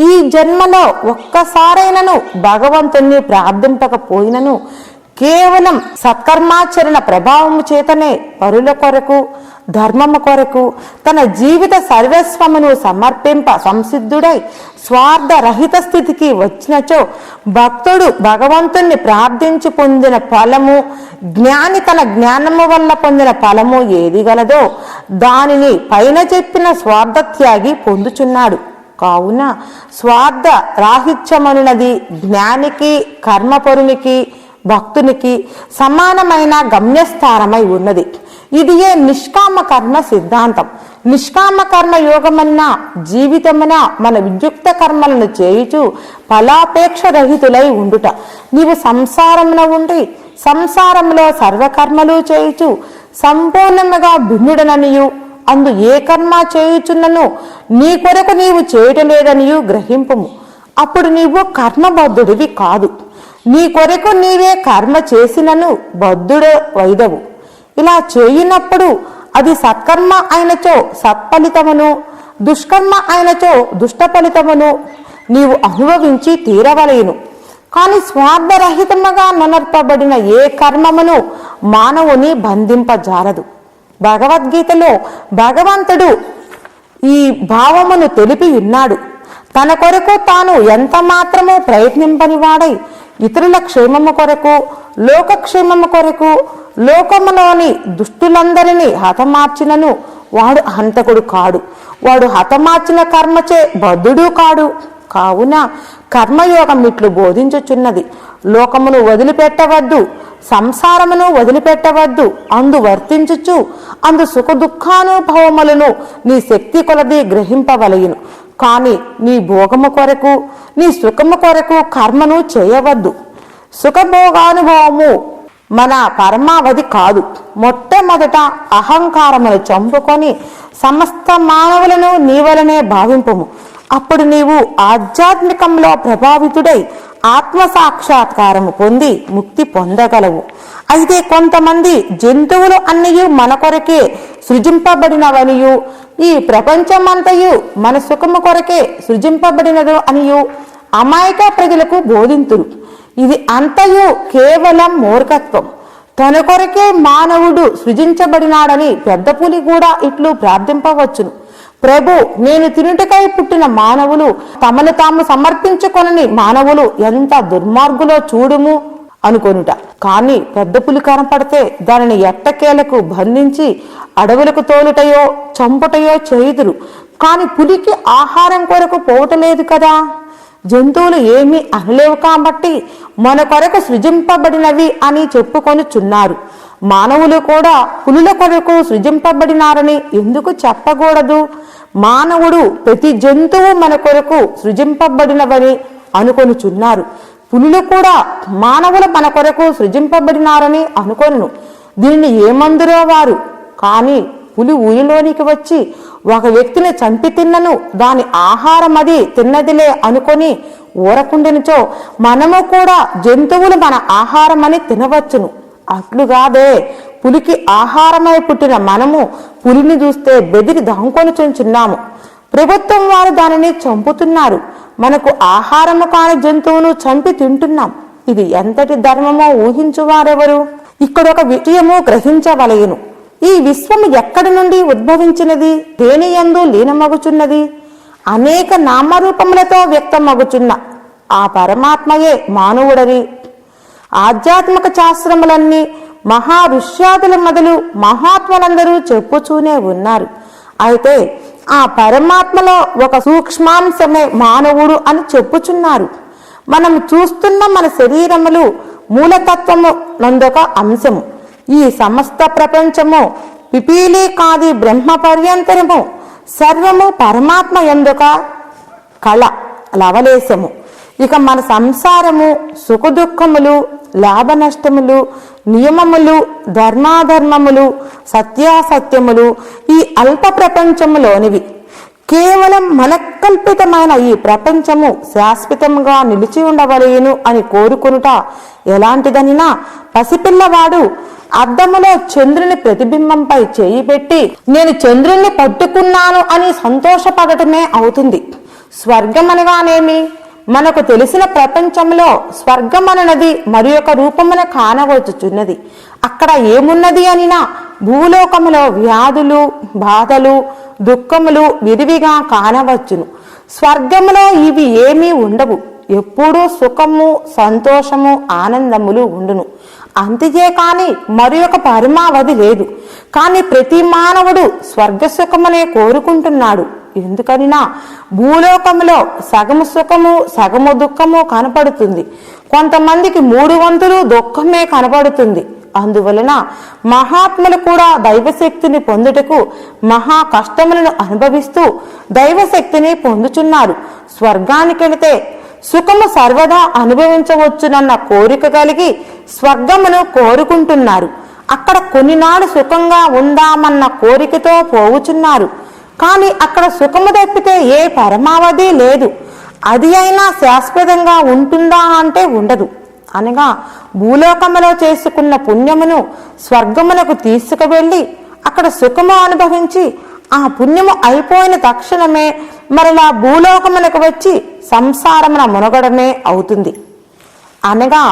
ఈ జన్మలో ఒక్కసారైనను భగవంతుణ్ణి ప్రార్థింపకపోయినను, కేవలం సత్కర్మాచరణ ప్రభావము చేతనే పరుల కొరకు, ధర్మము కొరకు తన జీవిత సర్వస్వమును సమర్పింప సంసిద్ధుడై స్వార్థ రహిత స్థితికి వచ్చినచో భక్తుడు భగవంతుణ్ణి ప్రార్థించి పొందిన ఫలము, జ్ఞాని తన జ్ఞానము వల్ల పొందిన ఫలము ఏది గలదో దానిని పైన చెప్పిన స్వార్థ త్యాగి పొందుచున్నాడు. కావున స్వార్థ రాహిత్యమనున్నది జ్ఞానికి, కర్మపరునికి, భక్తునికి సమానమైన గమ్యస్థానమై ఉన్నది. ఇదియే నిష్కామ కర్మ సిద్ధాంతం. నిష్కామ కర్మ యోగమన్న జీవితమున మన విద్యుక్త కర్మలను చేయుచు ఫలాపేక్ష రహితులై ఉండుట. నీవు సంసారమున ఉండి సంసారంలో సర్వకర్మలు చేయుచు సంపూర్ణముగా భిన్నుడననియు, అందు ఏ కర్మ చేయుచున్నను నీ కొరకు నీవు చేయటలేదనియు గ్రహింపుము. అప్పుడు నీవు కర్మబద్ధుడివి కాదు. నీ కొరకు నీవే కర్మ చేసినను బద్ధుడు వైదవు. ఇలా చేయునప్పుడు అది సత్కర్మ అయినచో సత్ఫలితమును, దుష్కర్మ అయినచో దుష్ట ఫలితమును నీవు అనుభవించి తీరవలేను. కానీ స్వార్థరహితముగా ననర్పబడిన ఏ కర్మమును మానవుని బంధింపజాలదు. భగవద్గీతలో భగవంతుడు ఈ భావమును తెలిపి ఉన్నాడు. తన కొరకు తాను ఎంత మాత్రమూ ప్రయత్నింపని వాడై ఇతరుల క్షేమము కొరకు, లోకక్షేమము కొరకు లోకములోని దుష్టులందరినీ హతమార్చినను వాడు హంతకుడు కాడు. వాడు హతమార్చిన కర్మచే బద్ధుడు కాడు. కావున కర్మయోగం ఇట్లు బోధించుచున్నది. లోకమును వదిలిపెట్టవద్దు, సంసారమును వదిలిపెట్టవద్దు, అందు వర్తించుచు అందు సుఖ దుఃఖానుభవములను నీ శక్తి కొలది గ్రహింపవలయును. కానీ నీ భోగము కొరకు, నీ సుఖము కొరకు కర్మను చేయవద్దు. సుఖభోగానుభవము మన పరమావధి కాదు. మొట్టమొదట అహంకారమును చంపుకొని సమస్త మానవులను నీవలనే భావింపుము. అప్పుడు నీవు ఆధ్యాత్మికంలో ప్రభావితుడై ఆత్మ సాక్షాత్కారము పొంది ముక్తి పొందగలవు. అయితే కొంతమంది జంతువులు అన్నీ మన కొరకే సృజింపబడినవనియు, ఈ ప్రపంచమంతయు మన సుఖము కొరకే సృజింపబడినదు అనియు అమాయక ప్రజలకు బోధింతురు. ఇది అంతయు కేవలం మూర్ఖత్వం. తన కొరకే మానవుడు సృజించబడినాడని పెద్ద పులి కూడా ఇట్లు ప్రార్థింపవచ్చును. ప్రభు, నేను తినుటకై పుట్టిన మానవులు, తమను తాము సమర్పించుకొనని మానవులు ఎంత దుర్మార్గులో చూడుము అనుకొనుట. కానీ పెద్ద పులి కనపడితే దానిని ఎట్టకేలకు బంధించి అడవులకు తోలుటయో చంపుటయో చేయుదురు. కాని పులికి ఆహారం కొరకు పోవటలేదు కదా. జంతువులు ఏమీ అనలేవు కాబట్టి మన కొరకు సృజింపబడినవి అని చెప్పుకొనుచున్నారు. మానవులు కూడా పులుల కొరకు సృజింపబడినారని ఎందుకు చెప్పకూడదు? మానవుడు ప్రతి జంతువు మన కొరకు సృజింపబడినవని అనుకొనుచున్నారు. పులులు కూడా మానవులు మన కొరకు సృజింపబడినారని అనుకొను. దీనిని ఏమందురో వారు. కానీ పులి ఊరిలోనికి వచ్చి ఒక వ్యక్తిని చంపి తిన్నను దాని ఆహారం అది తిన్నదిలే అనుకొని ఊరకుండినచో మనము కూడా జంతువులు మన ఆహారమని తినవచ్చును. అట్లుగాదే పులికి ఆహారమై పుట్టిన మనము పులిని చూస్తే బెదిరి దాంకొనుచున్నాము. ప్రభుత్వం వారు దానిని చంపుతున్నారు. మనకు ఆహారము కాని జంతువును చంపి తింటున్నాం. ఇది ఎంతటి ధర్మమో ఊహించువారెవరు? ఇక్కడ ఒక విషయము గ్రహించవలయను. ఈ విశ్వము ఎక్కడి నుండి ఉద్భవించినది? దేని యందు లీనమగుచున్నది? అనేక నామరూపములతో వ్యక్తమగుచున్న ఆ పరమాత్మయే మానవుడని ఆధ్యాత్మిక శాస్త్రములన్నీ మహా ఋష్యాదుల మొదలు మహాత్ములందరూ చెప్పుచూనే ఉన్నారు. అయితే ఆ పరమాత్మలో ఒక సూక్ష్మాంశమే మానవుడు అని చెప్పుచున్నారు. మనం చూస్తున్న మన శరీరములు మూలతత్వము నందొక అంశము. ఈ సమస్త ప్రపంచము పిపీలీకాది బ్రహ్మ పర్యంతరము సర్వము పరమాత్మ యందొక కళ లవలేశము. ఇక మన సంసారము సుఖదుఖములు లాభ నష్టములు నియమములు ధర్మాధర్మములు సత్యాసత్యములు ఈ అల్ప ప్రపంచములోనివి. కేవలం మనకల్పితమైన ఈ ప్రపంచము శాశ్వతంగా నిలిచి ఉండవలేను అని కోరుకునుట ఎలాంటిదనినా పసిపిల్లవాడు అద్దములో చంద్రుని ప్రతిబింబంపై చేయి పెట్టి నేను చంద్రుణ్ణి పట్టుకున్నాను అని సంతోషపడటమే అవుతుంది. స్వర్గం అనగానేమి? మనకు తెలిసిన ప్రపంచంలో స్వర్గం అన్నది మరి ఒక రూపమున కానవచ్చుచున్నది. అక్కడ ఏమున్నది అనినా భూలోకములో వ్యాధులు బాధలు దుఃఖములు విరివిగా కానవచ్చును. స్వర్గములో ఇవి ఏమీ ఉండవు. ఎప్పుడూ సుఖము సంతోషము ఆనందములు ఉండును. అంతే కాని మరి ఒక పరమావధి లేదు. కానీ ప్రతి మానవుడు స్వర్గసుఖమునే కోరుకుంటున్నాడు. ఎందుకనినా భూలోకములో సగము సుఖము సగము దుఃఖము కనపడుతుంది. కొంతమందికి 3 వంతులు దుఃఖమే కనపడుతుంది. అందువలన మహాత్ములు కూడా దైవశక్తిని పొందుటకు మహా కష్టములను అనుభవిస్తూ దైవశక్తిని పొందుచున్నారు. స్వర్గానికెళితే సుఖము సర్వదా అనుభవించవచ్చునన్న కోరిక కలిగి స్వర్గమును కోరుకుంటున్నారు. అక్కడ కొన్నినాడు సుఖంగా ఉందామన్న కోరికతో పోవుచున్నారు. కానీ అక్కడ సుఖము తప్పితే ఏ పరమావధి లేదు. అది అయినా శాశ్వతంగా ఉంటుందా అంటే ఉండదు. అనగా భూలోకములో చేసుకున్న పుణ్యమును స్వర్గమునకు తీసుకువెళ్ళి అక్కడ సుఖము అనుభవించి ఆ పుణ్యము అయిపోయిన తక్షణమే మరలా భూలోకమునకు వచ్చి సంసారమున మునగడమే అవుతుంది. అనగా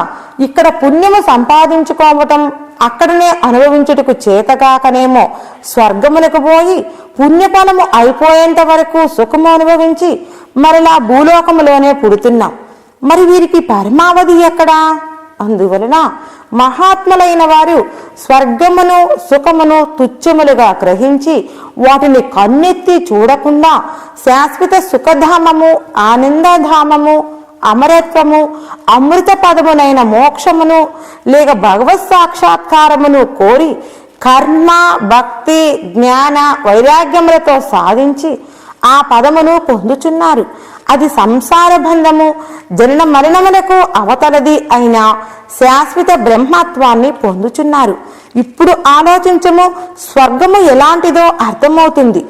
ఇక్కడ పుణ్యము సంపాదించుకోవటం అక్కడనే అనుభవించుటకు చేతగాకనేమో స్వర్గమునకు పోయి పుణ్యఫలము అయిపోయేంత వరకు సుఖము అనుభవించి మరలా భూలోకములోనే పుడుతున్నాం. మరి వీరికి పరమావధి ఎక్కడా? అందువలన మహాత్ములైన వారు స్వర్గమును సుఖమును తుచ్చములుగా గ్రహించి వాటిని కన్నెత్తి చూడకుండా శాశ్వత సుఖధామము ఆనందధామము అమరత్వము అమృత పదమునైన మోక్షమును లేక భగవత్ సాక్షాత్కారమును కోరి కర్మ భక్తి జ్ఞాన వైరాగ్యములతో సాధించి ఆ పదమును పొందుచున్నారు. అది సంసార బంధము జనన మరణములకు అవతలది అయిన శాశ్వత బ్రహ్మత్వాన్ని పొందుచున్నారు. ఇప్పుడు ఆలోచించము, స్వర్గము ఎలాంటిదో అర్థమవుతుంది.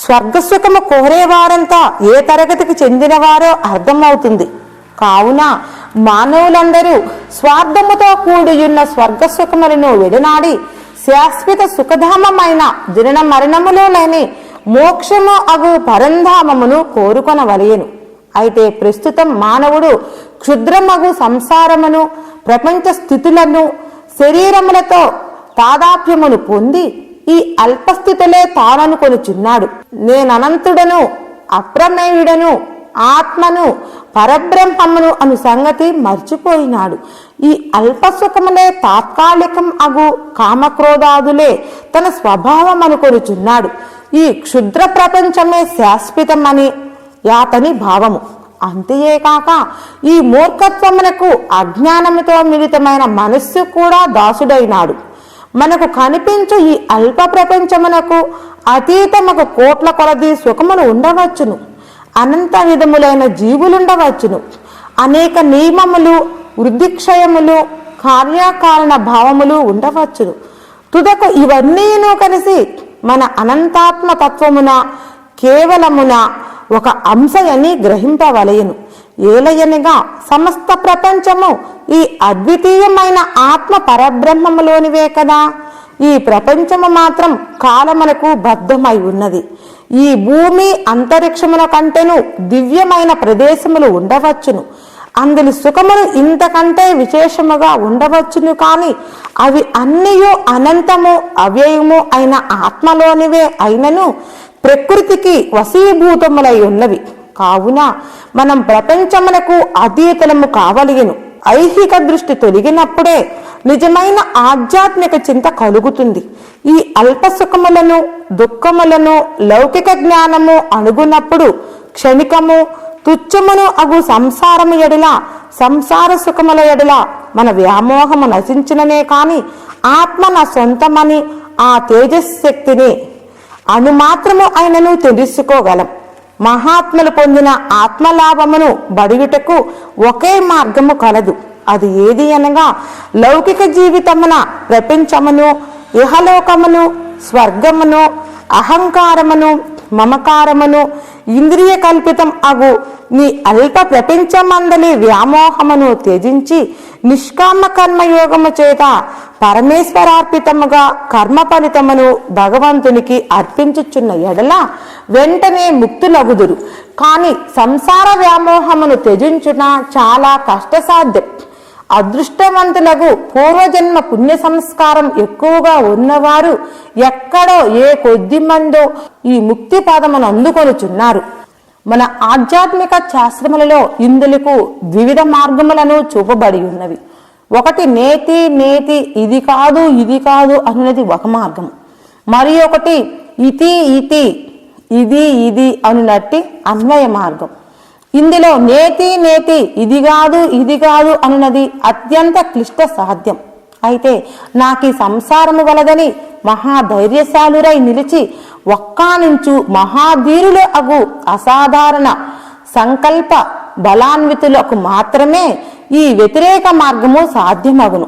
స్వర్గసుఖము కోరేవారంతా ఏ తరగతికి చెందినవారో అర్థమవుతుంది. కావున మానవులందరూ స్వార్థముతో కూడియున్న స్వర్గసుఖములను విడనాడి శాశ్వత సుఖధామమైన జనన మరణములో లేని మోక్షము అగు పరంధామమును కోరుకొనవలెను. అయితే ప్రస్తుతం మానవుడు క్షుద్రమగు సంసారమును ప్రపంచ స్థితులను శరీరములతో తాదాప్యమును పొంది ఈ అల్పస్థితులే తాననుకొనుచున్నాడు. నేననంతుడను అప్రమేయుడను ఆత్మను పరబ్రహ్మమును అను సంగతి మర్చిపోయినాడు. ఈ అల్పసుఖములే తాత్కాలికం అగు కామక్రోధాదులే తన స్వభావం అనుకొనుచున్నాడు. ఈ క్షుద్ర ప్రపంచమే శాశ్వతమని యాతని భావము. అంతేకాక ఈ మూర్ఖత్వమునకు అజ్ఞానముతో మిళితమైన మనస్సు కూడా దాసుడైనాడు. మనకు కనిపించు ఈ అల్ప ప్రపంచమునకు అతీతముకు కోట్ల కొలది సుఖములు ఉండవచ్చును. అనంత విధములైన జీవులుండవచ్చును. అనేక నియమములు వృద్ధిక్షయములు కార్యకారణ భావములు ఉండవచ్చును. తుదకు ఇవన్నీను కలిసి మన అనంతాత్మ తత్వమున కేవలమున ఒక అంశయని గ్రహింపవలయను. ఏలయనగా సమస్త ప్రపంచము ఈ అద్వితీయమైన ఆత్మ పరబ్రహ్మములోనివే కదా. ఈ ప్రపంచము మాత్రం కాలమునకు బద్ధమై ఉన్నది. ఈ భూమి అంతరిక్షముల కంటేను దివ్యమైన ప్రదేశములు ఉండవచ్చును. అందులో సుఖములు ఇంతకంటే విశేషముగా ఉండవచ్చును. కానీ అవి అన్నయూ అనంతము అవ్యయము అయిన ఆత్మలోనివే అయినను ప్రకృతికి వశీభూతములై ఉన్నవి. కావున మనం ప్రపంచములకు అతీతలము కావలియను. ఐహిక దృష్టి తొలగినప్పుడే నిజమైన ఆధ్యాత్మిక చింత కలుగుతుంది. ఈ అల్ప సుఖములను దుఃఖములను లౌకిక జ్ఞానము అణుగునప్పుడు క్షణికము తుచ్చమును అగు సంసారము ఎడల సంసార సుఖముల ఎడల మన వ్యామోహము నశించిననే కాని ఆత్మ నా సొంతమని ఆ తేజశక్తిని అణుమాత్రము అయినను తెలుసుకోగలం. మహాత్ములు పొందిన ఆత్మలాభమును బడియుటకు ఒకే మార్గము కలదు. అది ఏది అనగా లౌకిక జీవితమున ప్రపంచమును ఇహలోకమును స్వర్గమును అహంకారమును మమకారమును ఇంద్రియ కల్పితం అగు నీ అల్ప ప్రపంచమందలి వ్యామోహమును త్యజించి నిష్కామ కర్మయోగము చేత పరమేశ్వరార్పితముగా కర్మ ఫలితమును భగవంతునికి అర్పించుచున్న ఎడల వెంటనే ముక్తులగుదురు. కాని సంసార వ్యామోహమును త్యజించుట చాలా కష్టసాధ్యం. అదృష్టవంతులకు పూర్వజన్మ పుణ్య సంస్కారం ఎక్కువగా ఉన్నవారు ఎక్కడో ఏ కొద్ది మందో ఈ ముక్తి పదమును అందుకొనుచున్నారు. మన ఆధ్యాత్మిక శాస్త్రములలో ఇందులకు వివిధ మార్గములను చూపబడి ఉన్నవి. ఒకటి నేతి నేతి ఇది కాదు అన్నది ఒక మార్గం. మరి ఒకటి ఇతి ఇతి ఇది అనునట్టి అన్వయ మార్గం. ఇందులో నేతి ఇది కాదు అన్నది అత్యంత క్లిష్ట సాధ్యం. అయితే నాకు సంసారము వలదని మహాధైర్యశాలురై నిలిచి ఒక్కానించు మహాధీరులు అగు అసాధారణ సంకల్ప బలాన్వితులకు మాత్రమే ఈ వ్యతిరేక మార్గము సాధ్యమగును.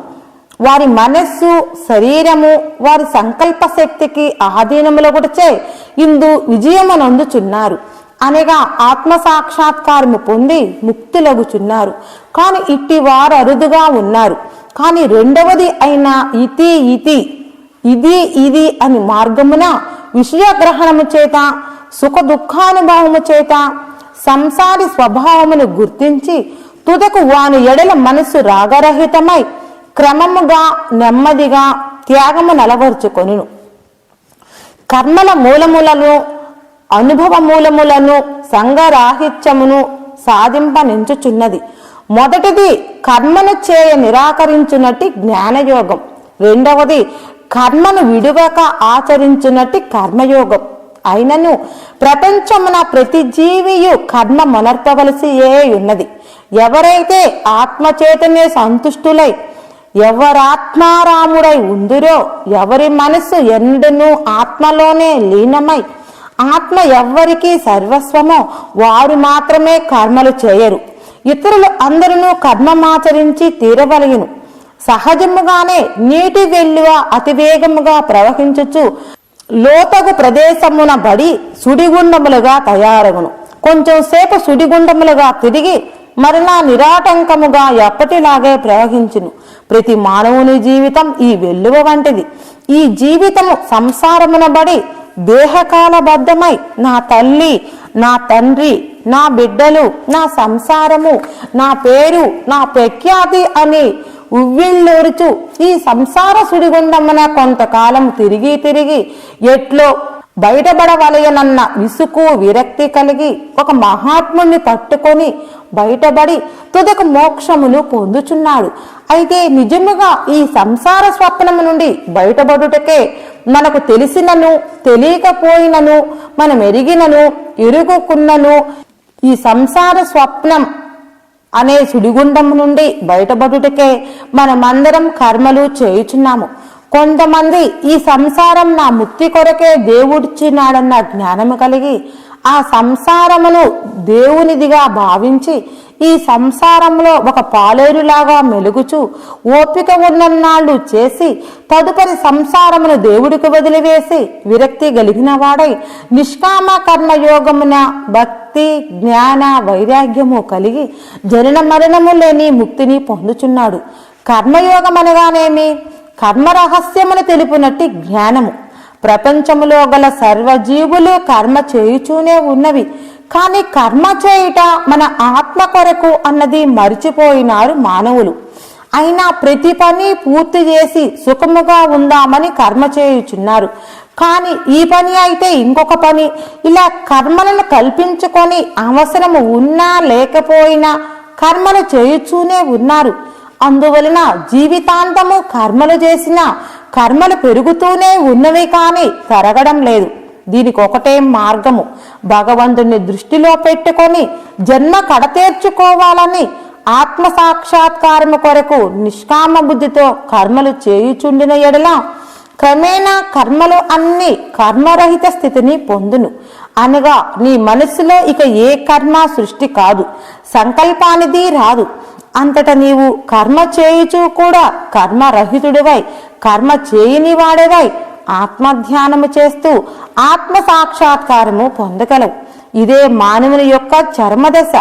వారి మనస్సు శరీరము వారి సంకల్ప శక్తికి ఆధీనములగుటచే ఇందు విజయమునందుచున్నారు అనగా ఆత్మ సాక్షాత్కారము పొంది ముక్తులగుచున్నారు. కాని ఇట్టి వారు అరుదుగా ఉన్నారు. కాని రెండవది అయిన ఇది అని మార్గమున విషయగ్రహణము చేత సుఖ దుఃఖానుభవము చేత సంసారి స్వభావమును గుర్తించి తుదకు వాని ఎడల మనస్సు రాగరహితమై క్రమముగా నెమ్మదిగా త్యాగము నలవర్చుకొనును. కర్మల మూలములను అనుభవ మూలములను సంగరాహిత్యమును సాధింపనించుచున్నది. మొదటిది కర్మను చేయ నిరాకరించునట్టి జ్ఞానయోగం. రెండవది కర్మను విడువక ఆచరించునట్టి కర్మయోగం. అయినను ప్రపంచమున ప్రతి జీవియు కర్మ మొనర్పవలసి ఉన్నది. ఎవరైతే ఆత్మచేతనే సంతుష్టులై ఎవరాత్మారాముడై ఉందిరో ఎవరి మనస్సు ఎన్నడూ ఆత్మలోనే లీనమై ఆత్మ ఎవ్వరికి సర్వస్వమో వారు మాత్రమే కర్మలు చేయరు. ఇతరులు అందరూ కర్మమాచరించి తీరవలయును. సహజముగానే నీటి వెల్లువ అతివేగముగా ప్రవహించుచు లోతగు ప్రదేశమున బడి సుడిగుండములుగా తయారగును. కొంచెం సేపు సుడిగుండములుగా తిరిగి మరలా నిరాటంకముగా ఎప్పటిలాగే ప్రవహించును. ప్రతి మానవుని జీవితం ఈ వెల్లువ వంటిది. ఈ జీవితము సంసారమున బడి దేహకాలబద్ధమై నా తల్లి నా తండ్రి నా బిడ్డలు నా సంసారము నా పేరు నా ప్రఖ్యాతి అని ఉవ్విళ్ళూరుచు ఈ సంసార సుడిగుండమున కొంతకాలం తిరిగి ఎట్లో బయటపడవలయనన్న విసుకు విరక్తి కలిగి ఒక మహాత్ముని పట్టుకొని బయటపడి తుదకు మోక్షమును పొందుచున్నాడు. అయితే నిజముగా ఈ సంసార స్వప్నము నుండి బయటపడుటకే మనకు తెలిసినను తెలియకపోయినను మనం ఎరిగినను ఎరుగుకున్నను ఈ సంసార స్వప్నం అనే సుడిగుండము నుండి బయటపడుటకే మనమందరం కర్మలు చేయుచున్నాము. కొంతమంది ఈ సంసారం నా ముక్తి కొరకే దేవుడిచ్చినాడన్న జ్ఞానము కలిగి ఆ సంసారమును దేవునిదిగా భావించి ఈ సంసారంలో ఒక పాలేరులాగా మెలుగుచు ఓపిక ఉన్నన్నాళ్ళు చేసి తదుపరి సంసారమును దేవుడికి వదిలివేసి విరక్తి కలిగిన వాడై నిష్కామ కర్మయోగమున భక్తి జ్ఞాన వైరాగ్యము కలిగి జనన మరణము లేని ముక్తిని పొందుచున్నాడు. కర్మయోగం అనగానేమి? కర్మ రహస్యమును తెలుపునట్టి జ్ఞానము. ప్రపంచములో గల సర్వజీవులు కర్మ చేయుచూనే ఉన్నవి. కానీ కర్మ చేయుట మన ఆత్మ కొరకు అన్నది మరిచిపోయినారు మానవులు. అయినా ప్రతి పని పూర్తి చేసి సుఖముగా ఉందామని కర్మ చేయుచున్నారు. కానీ ఈ పని అయితే ఇంకొక పని, ఇలా కర్మలను కల్పించుకొని అవసరము ఉన్నా లేకపోయినా కర్మలు చేయుచూనే ఉన్నారు. అందువలన జీవితాంతము కర్మలు చేసిన కర్మలు పెరుగుతూనే ఉన్నవి కానీ తరగడం లేదు. దీనికి ఒకటే మార్గము, భగవంతుని దృష్టిలో పెట్టుకొని జన్మ కడతేర్చుకోవాలని ఆత్మ సాక్షాత్కారము కొరకు నిష్కామ బుద్ధితో కర్మలు చేయుచుండిన ఎడల క్రమేణా కర్మలు అన్ని కర్మరహిత స్థితిని పొందును. అనగా నీ మనస్సులో ఇక ఏ కర్మ సృష్టి కాదు, సంకల్పానిది రాదు. అంతటా నీవు కర్మ చేయుచూ కూడా కర్మరహితుడివై, కర్మ చేయని వాడివై ఆత్మధ్యానము చేస్తూ ఆత్మ సాక్షాత్కారము పొందగలవు. ఇదే మానవుని యొక్క చర్మదశ.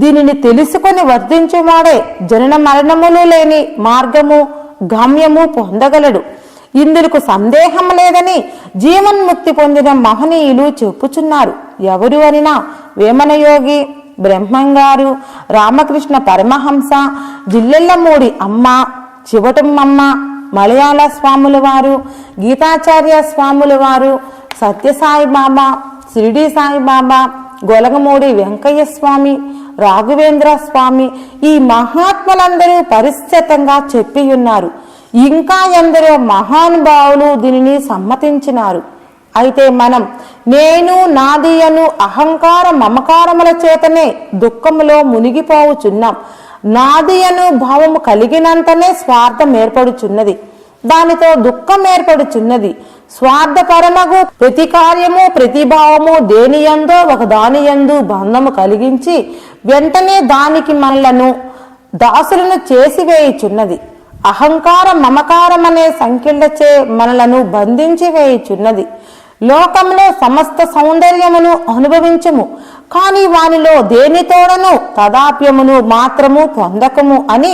దీనిని తెలుసుకొని వర్ధించువాడే జనన మరణములు లేని మార్గము గమ్యము పొందగలడు. ఇందుకు సందేహం లేదని జీవన్ముక్తి పొందిన మహనీయులు చెప్పుచున్నారు. ఎవరు అనినా వేమనయోగి, బ్రహ్మంగారు, రామకృష్ణ పరమహంస, జిల్లెళ్లమూడి అమ్మ, చివటమ్మమ్మ, మలయాళ స్వాముల వారు, గీతాచార్య స్వాముల వారు, సత్యసాయి బాబా, షిరిడి సాయిబాబా, గొలగమూడి వెంకయ్య స్వామి, రాఘవేంద్ర స్వామి, ఈ మహాత్ములందరూ పరిశ్చితంగా చెప్పి ఉన్నారు. ఇంకా ఎందరో మహానుభావులు దీనిని సమ్మతించినారు. అయితే మనం నేను నాది అను అహంకార మమకారముల చేతనే దుఃఖములో మునిగిపోవుచున్నాం. నాది అను భావము కలిగినంతనే స్వార్థం ఏర్పడుచున్నది, దానితో దుఃఖం ఏర్పడుచున్నది. స్వార్థపరమగు ప్రతి కార్యము ప్రతిభావము దేనియందో ఒక దానియందు బంధము కలిగించి వెంటనే దానికి మనలను దాసులను చేసివేయుచున్నది. అహంకార మమకారమనే సంఖ్యలచే మనలను బంధించి వేయుచున్నది. లోకంలో సమస్త సౌందర్యమును అనుభవించము, కానీ వానిలో దేనితోడను తదాప్యమును మాత్రము పొందకము అని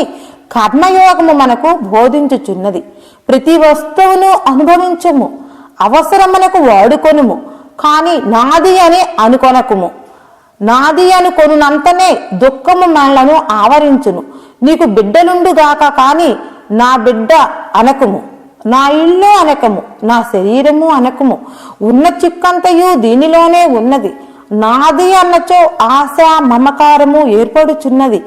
కర్మయోగము మనకు బోధించుచున్నది. ప్రతి వస్తువును అనుభవించము, అవసరమునకు వాడుకొనుము, కానీ నాది అని అనుకొనకుము. నాది అనుకొనునంతనే దుఃఖము మనలను ఆవరించును. నీకు బిడ్డలుండుగాక కానీ నా బిడ్డ అనకము, నా ఇల్లు అనకము, నా శరీరము అనకము. ఉన్న చిక్కంతయు దీనిలోనే ఉన్నది. నాది అన్నచో ఆశ మమకారము ఏర్పడుచున్నది.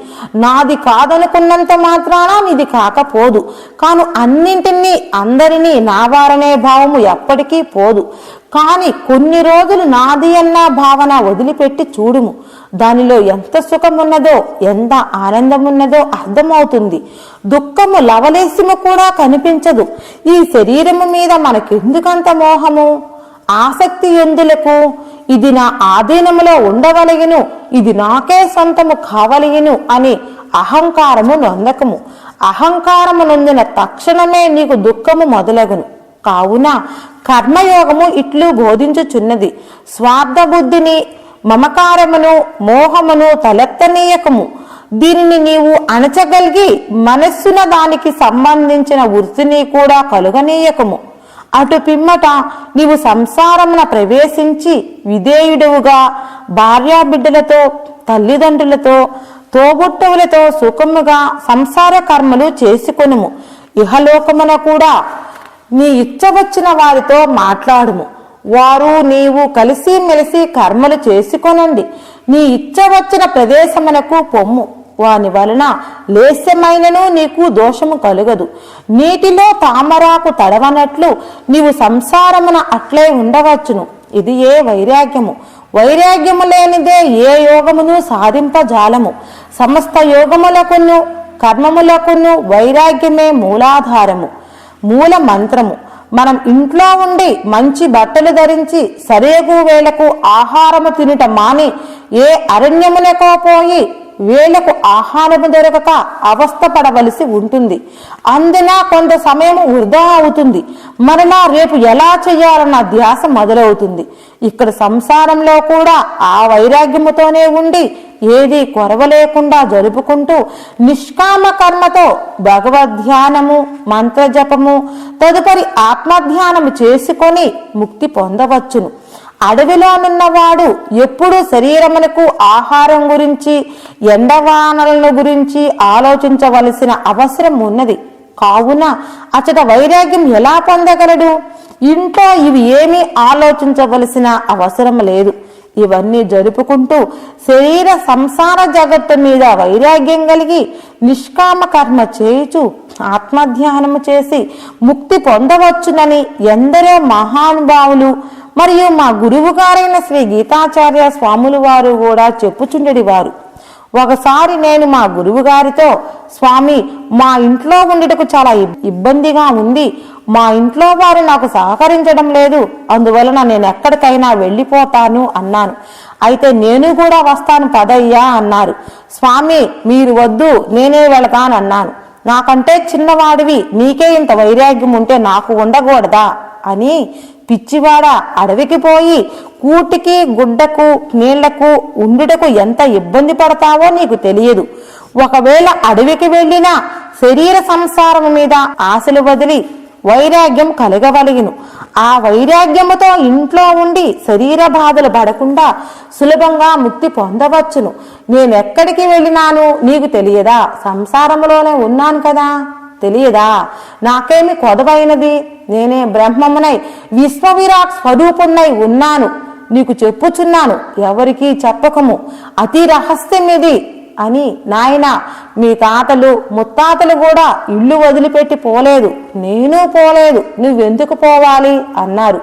నాది కాదనుకున్నంత మాత్రాన ఇది కాకపోదు. కాను అన్నింటినీ అందరినీ నా వారనే భావము ఎప్పటికీ పోదు. కానీ కొన్ని రోజులు నాది అన్న భావన వదిలిపెట్టి చూడుము. దానిలో ఎంత సుఖమున్నదో ఎంత ఆనందమున్నదో అర్థమవుతుంది. దుఃఖము లవలేశము కూడా కనిపించదు. ఈ శరీరము మీద మనకెందుకంత మోహము, ఆసక్తి ఎందులకు? ఇది నా ఆధీనములో ఉండవలగిను, ఇది నాకే సొంతము కావలగిను అని అహంకారము నొందకము. అహంకారము నొందిన తక్షణమే నీకు దుఃఖము మొదలగును. కావున కర్మయోగము ఇట్లు బోధించుచున్నది. స్వార్థ బుద్ధిని, మమకారమును, మోహమును తలెత్తనీయకము. దీనిని నీవు అణచగలిగి మనస్సున దానికి సంబంధించిన వృత్తిని కూడా కలుగనీయకము. అటు పిమ్మట నీవు సంసారమున ప్రవేశించి విధేయుడువుగా భార్యాబిడ్డలతో, తల్లిదండ్రులతో, తోబుట్టువులతో సుఖముగా సంసార కర్మలు చేసుకొనుము. ఇహలోకమున కూడా నీ ఇచ్చ వచ్చిన వారితో మాట్లాడుము. వారు నీవు కలిసి మెలిసి కర్మలు చేసుకొనండి. నీ ఇచ్చ వచ్చిన ప్రదేశమునకు పొమ్ము. వాని వలన లేశమైనను నీకు దోషము కలుగదు. నీటిలో తామరాకు తడవనట్లు నీవు సంసారమున అట్లే ఉండవచ్చును. ఇది ఏ వైరాగ్యము. వైరాగ్యము లేనిదే ఏ యోగమును సాధింపజాలము. సమస్త యోగములకును కర్మములకును వైరాగ్యమే మూలాధారము, మూల మంత్రము. మనం ఇంట్లో ఉండి మంచి బట్టలు ధరించి సరేగు వేళకు ఆహారము తినుట మాని ఏ అరణ్యమునకో పోయి వేళకు ఆహారము దొరకక అవస్థ పడవలసి ఉంటుంది. అందున కొంత సమయం వృధా అవుతుంది. మరలా రేపు ఎలా చేయాలన్న ధ్యాస మొదలవుతుంది. ఇక్కడ సంసారంలో కూడా ఆ వైరాగ్యముతోనే ఉండి ఏది కొరవ లేకుండా జరుపుకుంటూ నిష్కామ కర్మతో భగవద్ధ్యానము, మంత్రజపము, తదుపరి ఆత్మధ్యానము చేసుకొని ముక్తి పొందవచ్చును. అడవిలోనున్నవాడు ఎప్పుడు శరీరమునకు ఆహారం గురించి, ఎండవానలను గురించి ఆలోచించవలసిన అవసరం ఉన్నది. కావున అచట వైరాగ్యం ఎలా పొందగలడు? ఇంట్లో ఇవి ఏమీ ఆలోచించవలసిన అవసరం లేదు. ఇవన్నీ జరుపుకుంటూ శరీర సంసార జగత్తు మీద వైరాగ్యం కలిగి నిష్కామ కర్మ చేయుచు ఆత్మధ్యానము చేసి ముక్తి పొందవచ్చునని ఎందరో మహానుభావులు మరియు మా గురువు గారైన శ్రీ గీతాచార్య స్వాములు వారు కూడా చెప్పుచుండెడివారు. ఒకసారి నేను మా గురువు గారితో, స్వామి, మా ఇంట్లో ఉండటకు చాలా ఇబ్బందిగా ఉంది, మా ఇంట్లో వారు నాకు సహకరించడం లేదు, అందువలన నేను ఎక్కడికైనా వెళ్ళిపోతాను అన్నాను. అయితే నేను కూడా వస్తాను పదయ్యా అన్నారు. స్వామి, మీరు వద్దు, నేనే వెళతానన్నాను. నాకంటే చిన్నవాడివి, నీకే ఇంత వైరాగ్యం ఉంటే నాకు ఉండకూడదా అని, పిచ్చివాడ, అడవికి పోయి కూటికి గుడ్డకు నీళ్లకు ఉండుటకు ఎంత ఇబ్బంది పడతావో నీకు తెలియదు. ఒకవేళ అడవికి వెళ్ళినా శరీర సంసారం మీద ఆశలు వదిలి వైరాగ్యం కలగవలగిను. ఆ వైరాగ్యముతో ఇంట్లో ఉండి శరీర బాధలు పడకుండా సులభంగా ముక్తి పొందవచ్చును. నేనెక్కడికి వెళ్ళినాను నీకు తెలియదా? సంసారంలోనే ఉన్నాను కదా, తెలియదా? నాకేమి కొదవైనది? నేనే బ్రహ్మమునై విశ్వవిరాట్ స్వరూపుణ్ణై ఉన్నాను. నీకు చెప్పుచున్నాను, ఎవరికీ చెప్పకము, అతి రహస్యం ఇది అని. నాయన, మీ తాతలు ముత్తాతలు కూడా ఇల్లు వదిలిపెట్టి పోలేదు, నేను పోలేదు, నువ్వెందుకు పోవాలి అన్నారు.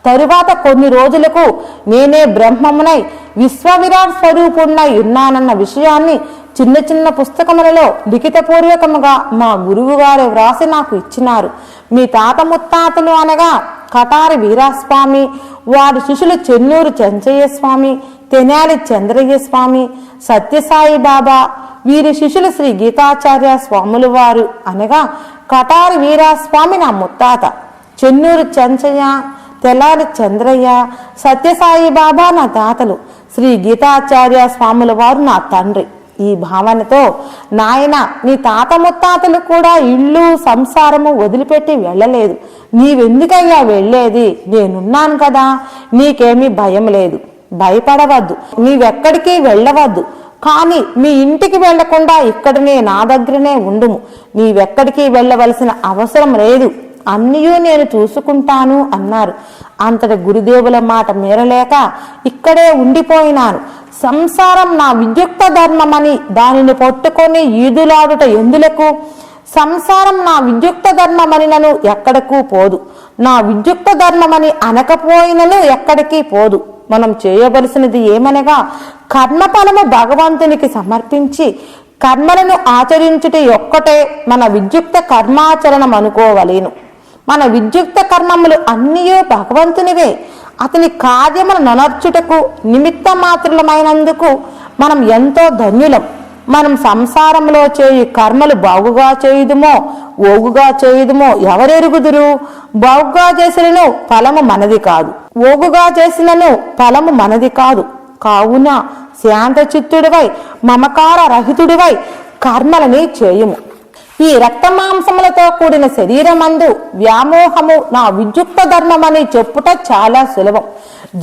తరువాత కొన్ని రోజులకు నేనే బ్రహ్మమునై విశ్వవిరాట్ స్వరూపుణ్ణై ఉన్నానన్న విషయాన్ని చిన్న చిన్న పుస్తకములలో లిఖితపూర్వకముగా మా గురువు గారు వ్రాసి నాకు ఇచ్చినారు. మీ తాత ముత్తాతలు అనగా కటారి వీరాస్వామి, వారి శిష్యులు చెన్నూరు చెంచయ్య స్వామి, తెనాలి చంద్రయ్య స్వామి, సత్యసాయి బాబా, వీరి శిష్యులు శ్రీ గీతాచార్య స్వాములు వారు అనగా కటారి వీరాస్వామి నా ముత్తాత, చెన్నూరు చెంచయ్య, తెనాలి చంద్రయ్య, సత్యసాయి బాబా నా తాతలు, శ్రీ గీతాచార్య స్వాముల వారు నా తండ్రి. ఈ భావనతో, నాయన, నీ తాత ముత్తాతలు కూడా ఇల్లు సంసారము వదిలిపెట్టి వెళ్ళలేదు, నీవెందుకయ్యా వెళ్ళేది? నేనున్నాను కదా, నీకేమీ భయం లేదు, భయపడవద్దు, నీవెక్కడికి వెళ్ళవద్దు. కానీ మీ ఇంటికి వెళ్లకుండా ఇక్కడనే నా దగ్గరనే ఉండుము, నీవెక్కడికి వెళ్ళవలసిన అవసరం లేదు, అన్నయూ నేను చూసుకుంటాను అన్నారు. అంతటి గురుదేవుల మాట మీరలేక ఇక్కడే ఉండిపోయినాను. సంసారం నా విద్యుక్త ధర్మమని దానిని పట్టుకొని ఈదులాడుట ఎందులకు? సంసారం నా విద్యుక్త ధర్మమని నన్ను ఎక్కడకు పోదు, నా విద్యుక్త ధర్మమని అనకపోయినను ఎక్కడికి పోదు. మనం చేయవలసినది ఏమనగా కర్మఫలము భగవంతునికి సమర్పించి కర్మలను ఆచరించుట ఒక్కటే మన విద్యుక్త కర్మాచరణం అనుకోవలేను. మన విద్యుక్త కర్మములు అన్నీ భగవంతునివే. అతని కార్యమును ననర్చుటకు నిమిత్త మాత్రులమైనందుకు మనం ఎంతో ధన్యులం. మనం సంసారంలో చేయి కర్మలు బాగుగా చేయుదుమో ఓగుగా చేయుదుమో ఎవరెరుగుదురు? బాగుగా చేసినను ఫలము మనది కాదు, ఓగుగా చేసినను ఫలము మనది కాదు. కావున శాంత చిత్తుడివై మమకార రహితుడివై కర్మలని చేయుము. ఈ రక్తమాంసములతో కూడిన శరీరమందు వ్యామోహము నా విద్యుక్త ధర్మమని చెప్పుట చాలా సులభం.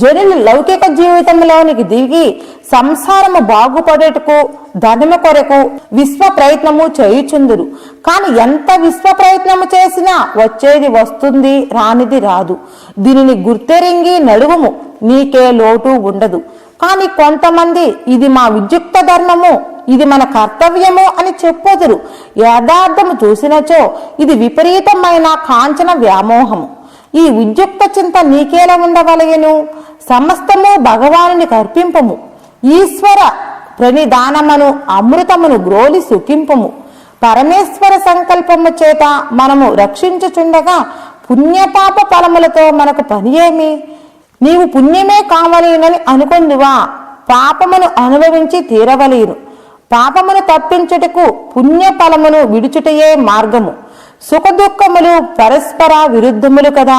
జనులు లౌకిక జీవితంలోనికి దిగి సంసారము బాగుపడేటకు ధర్మ కొరకు విశ్వ ప్రయత్నము చేయుచుందురు. కాని ఎంత విశ్వ ప్రయత్నము చేసినా వచ్చేది వస్తుంది, రానిది రాదు. దీనిని గుర్తెరింగి నడువుము, నీకే లోటు ఉండదు. కానీ కొంతమంది ఇది మా విద్యుక్త ధర్మము, ఇది మన కర్తవ్యము అని చెప్పొదురు. యథార్థము చూసినచో ఇది విపరీతమైన కాంచన వ్యామోహము. ఈ విద్యుక్త చింత నీకేలా ఉండవలయను? సమస్తము భగవానుని కర్పింపము. ఈశ్వర ప్రణిధానమును అమృతమును గ్రోలి సుఖింపము. పరమేశ్వర సంకల్పము చేత మనము రక్షించుచుండగా పుణ్యపాప ఫలములతో మనకు పని ఏమి? నీవు పుణ్యమే కావలేనని అనుకొందువా? పాపమును అనుభవించి తీరవలేను. పాపమును తప్పించుటకు పుణ్య ఫలమును విడుచుటయే మార్గము. సుఖ దుఃఖములు పరస్పర విరుద్ధములు కదా.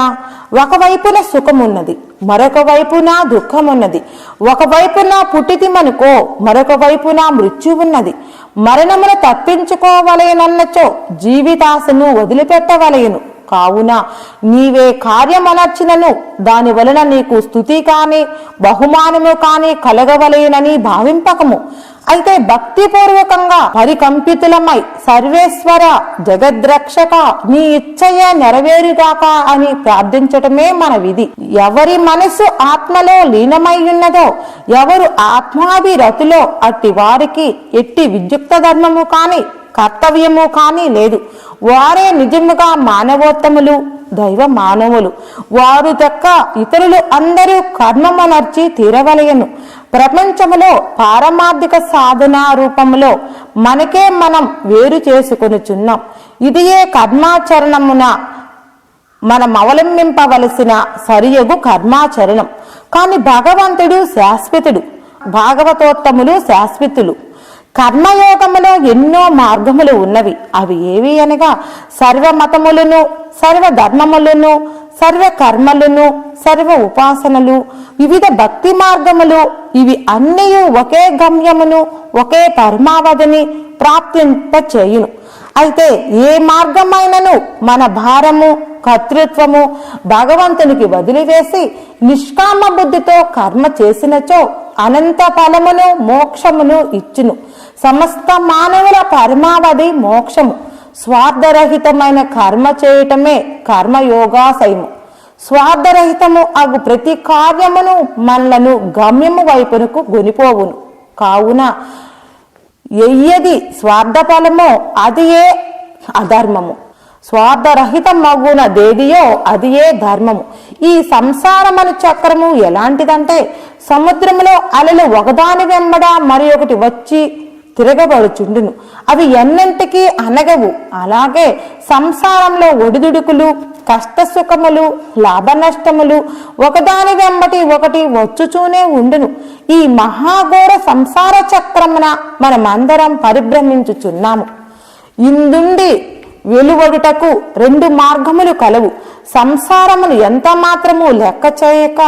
ఒకవైపున సుఖమున్నది, మరొక వైపున దుఃఖమున్నది. ఒకవైపున పుట్టితిమనుకో, మరొక వైపున మృత్యువున్నది. మరణమును తప్పించుకోవలేనన్నచో జీవితాశను వదిలిపెట్టవలేను. కావున నీవే కార్యమనర్చినను దాని వలన నీకు స్తుతి కాని బహుమానము కాని కలగవలేనని భావింపకము. అయితే భక్తిపూర్వకంగా పరికంపితులమై సర్వేశ్వర జగద్రక్షక నీ ఇచ్చయే నెరవేరుగాక అని ప్రార్థించటమే మన విధి. ఎవరి మనసు ఆత్మలో లీనమై ఉన్నదో, ఎవరు ఆత్మాభిరతిలో అట్టి వారికి ఎట్టి విద్యుక్త ధర్మము కాని కర్తవ్యము కానీ లేదు. వారే నిజముగా మానవోత్తములు, దైవ మానవులు. వారు తక్క ఇతరులు అందరూ కర్మమనర్చి తీరవలయను. ప్రపంచములో పారమార్థిక సాధన రూపములో మనకే మనం వేరు చేసుకొనుచున్నాం. ఇదియే కర్మాచరణమున మనం అవలంబింపవలసిన సరియగు కర్మాచరణం. కాని భగవంతుడు శాశ్వతుడు, భాగవతోత్తములు శాశ్వతులు. కర్మయోగములో ఎన్నో మార్గములు ఉన్నవి. అవి ఏవి అనగా సర్వమతములను, సర్వధర్మములను, సర్వ కర్మలను, సర్వ ఉపాసనలు, వివిధ భక్తి మార్గములు. ఇవి అన్నీ ఒకే గమ్యమును, ఒకే పరమావధిని ప్రాప్తింపచేయును. అయితే ఏ మార్గమైనను మన భారము, కర్తృత్వము భగవంతునికి వదిలివేసి నిష్కామ బుద్ధితో కర్మ చేసినచో అనంత ఫలమును, మోక్షమును ఇచ్చును. సమస్త మానవుల పరమావధి మోక్షము. స్వార్థరహితమైన కర్మ చేయటమే కర్మయోగాశయము. స్వార్థరహితము అగు ప్రతి కార్యమును మనలను గమ్యము వైపునకు గొనిపోవును. కావున ఎయ్యది స్వార్థ ఫలమో అది ఏ అధర్మము, స్వార్థరహితమగున దేదియో అది ఏ ధర్మము. ఈ సంసారమను చక్రము ఎలాంటిదంటే సముద్రములో అలలు ఒకదాని వెంబడ మరి ఒకటి వచ్చి తిరగబడుచుండును. అవి ఎన్నింటికి అనగవు. అలాగే సంసారంలో ఒడిదుడుకులు, కష్టసుఖములు, లాభ నష్టములు ఒకదాని వెంబటి ఒకటి వచ్చుచూనే ఉండును. ఈ మహాఘోర సంసార చక్రమున మనమందరం పరిభ్రమించుచున్నాము. ఇందుండి వెలువడుటకు రెండు మార్గములు కలవు. సంసారమును ఎంత మాత్రము లెక్క చేయక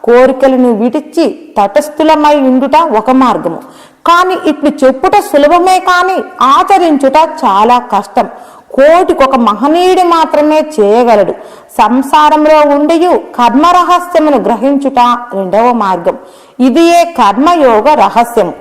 కోరికలను విడిచి తటస్థులమై ఉండుట ఒక మార్గము. కాని ఇట్లు చెప్పుట సులభమే కాని ఆచరించుట చాలా కష్టం. కోటికొక మహనీయుడు మాత్రమే చేయగలడు. సంసారంలో ఉండియు కర్మ రహస్యమును గ్రహించుట రెండవ మార్గం. ఇది ఏ కర్మయోగ రహస్యము.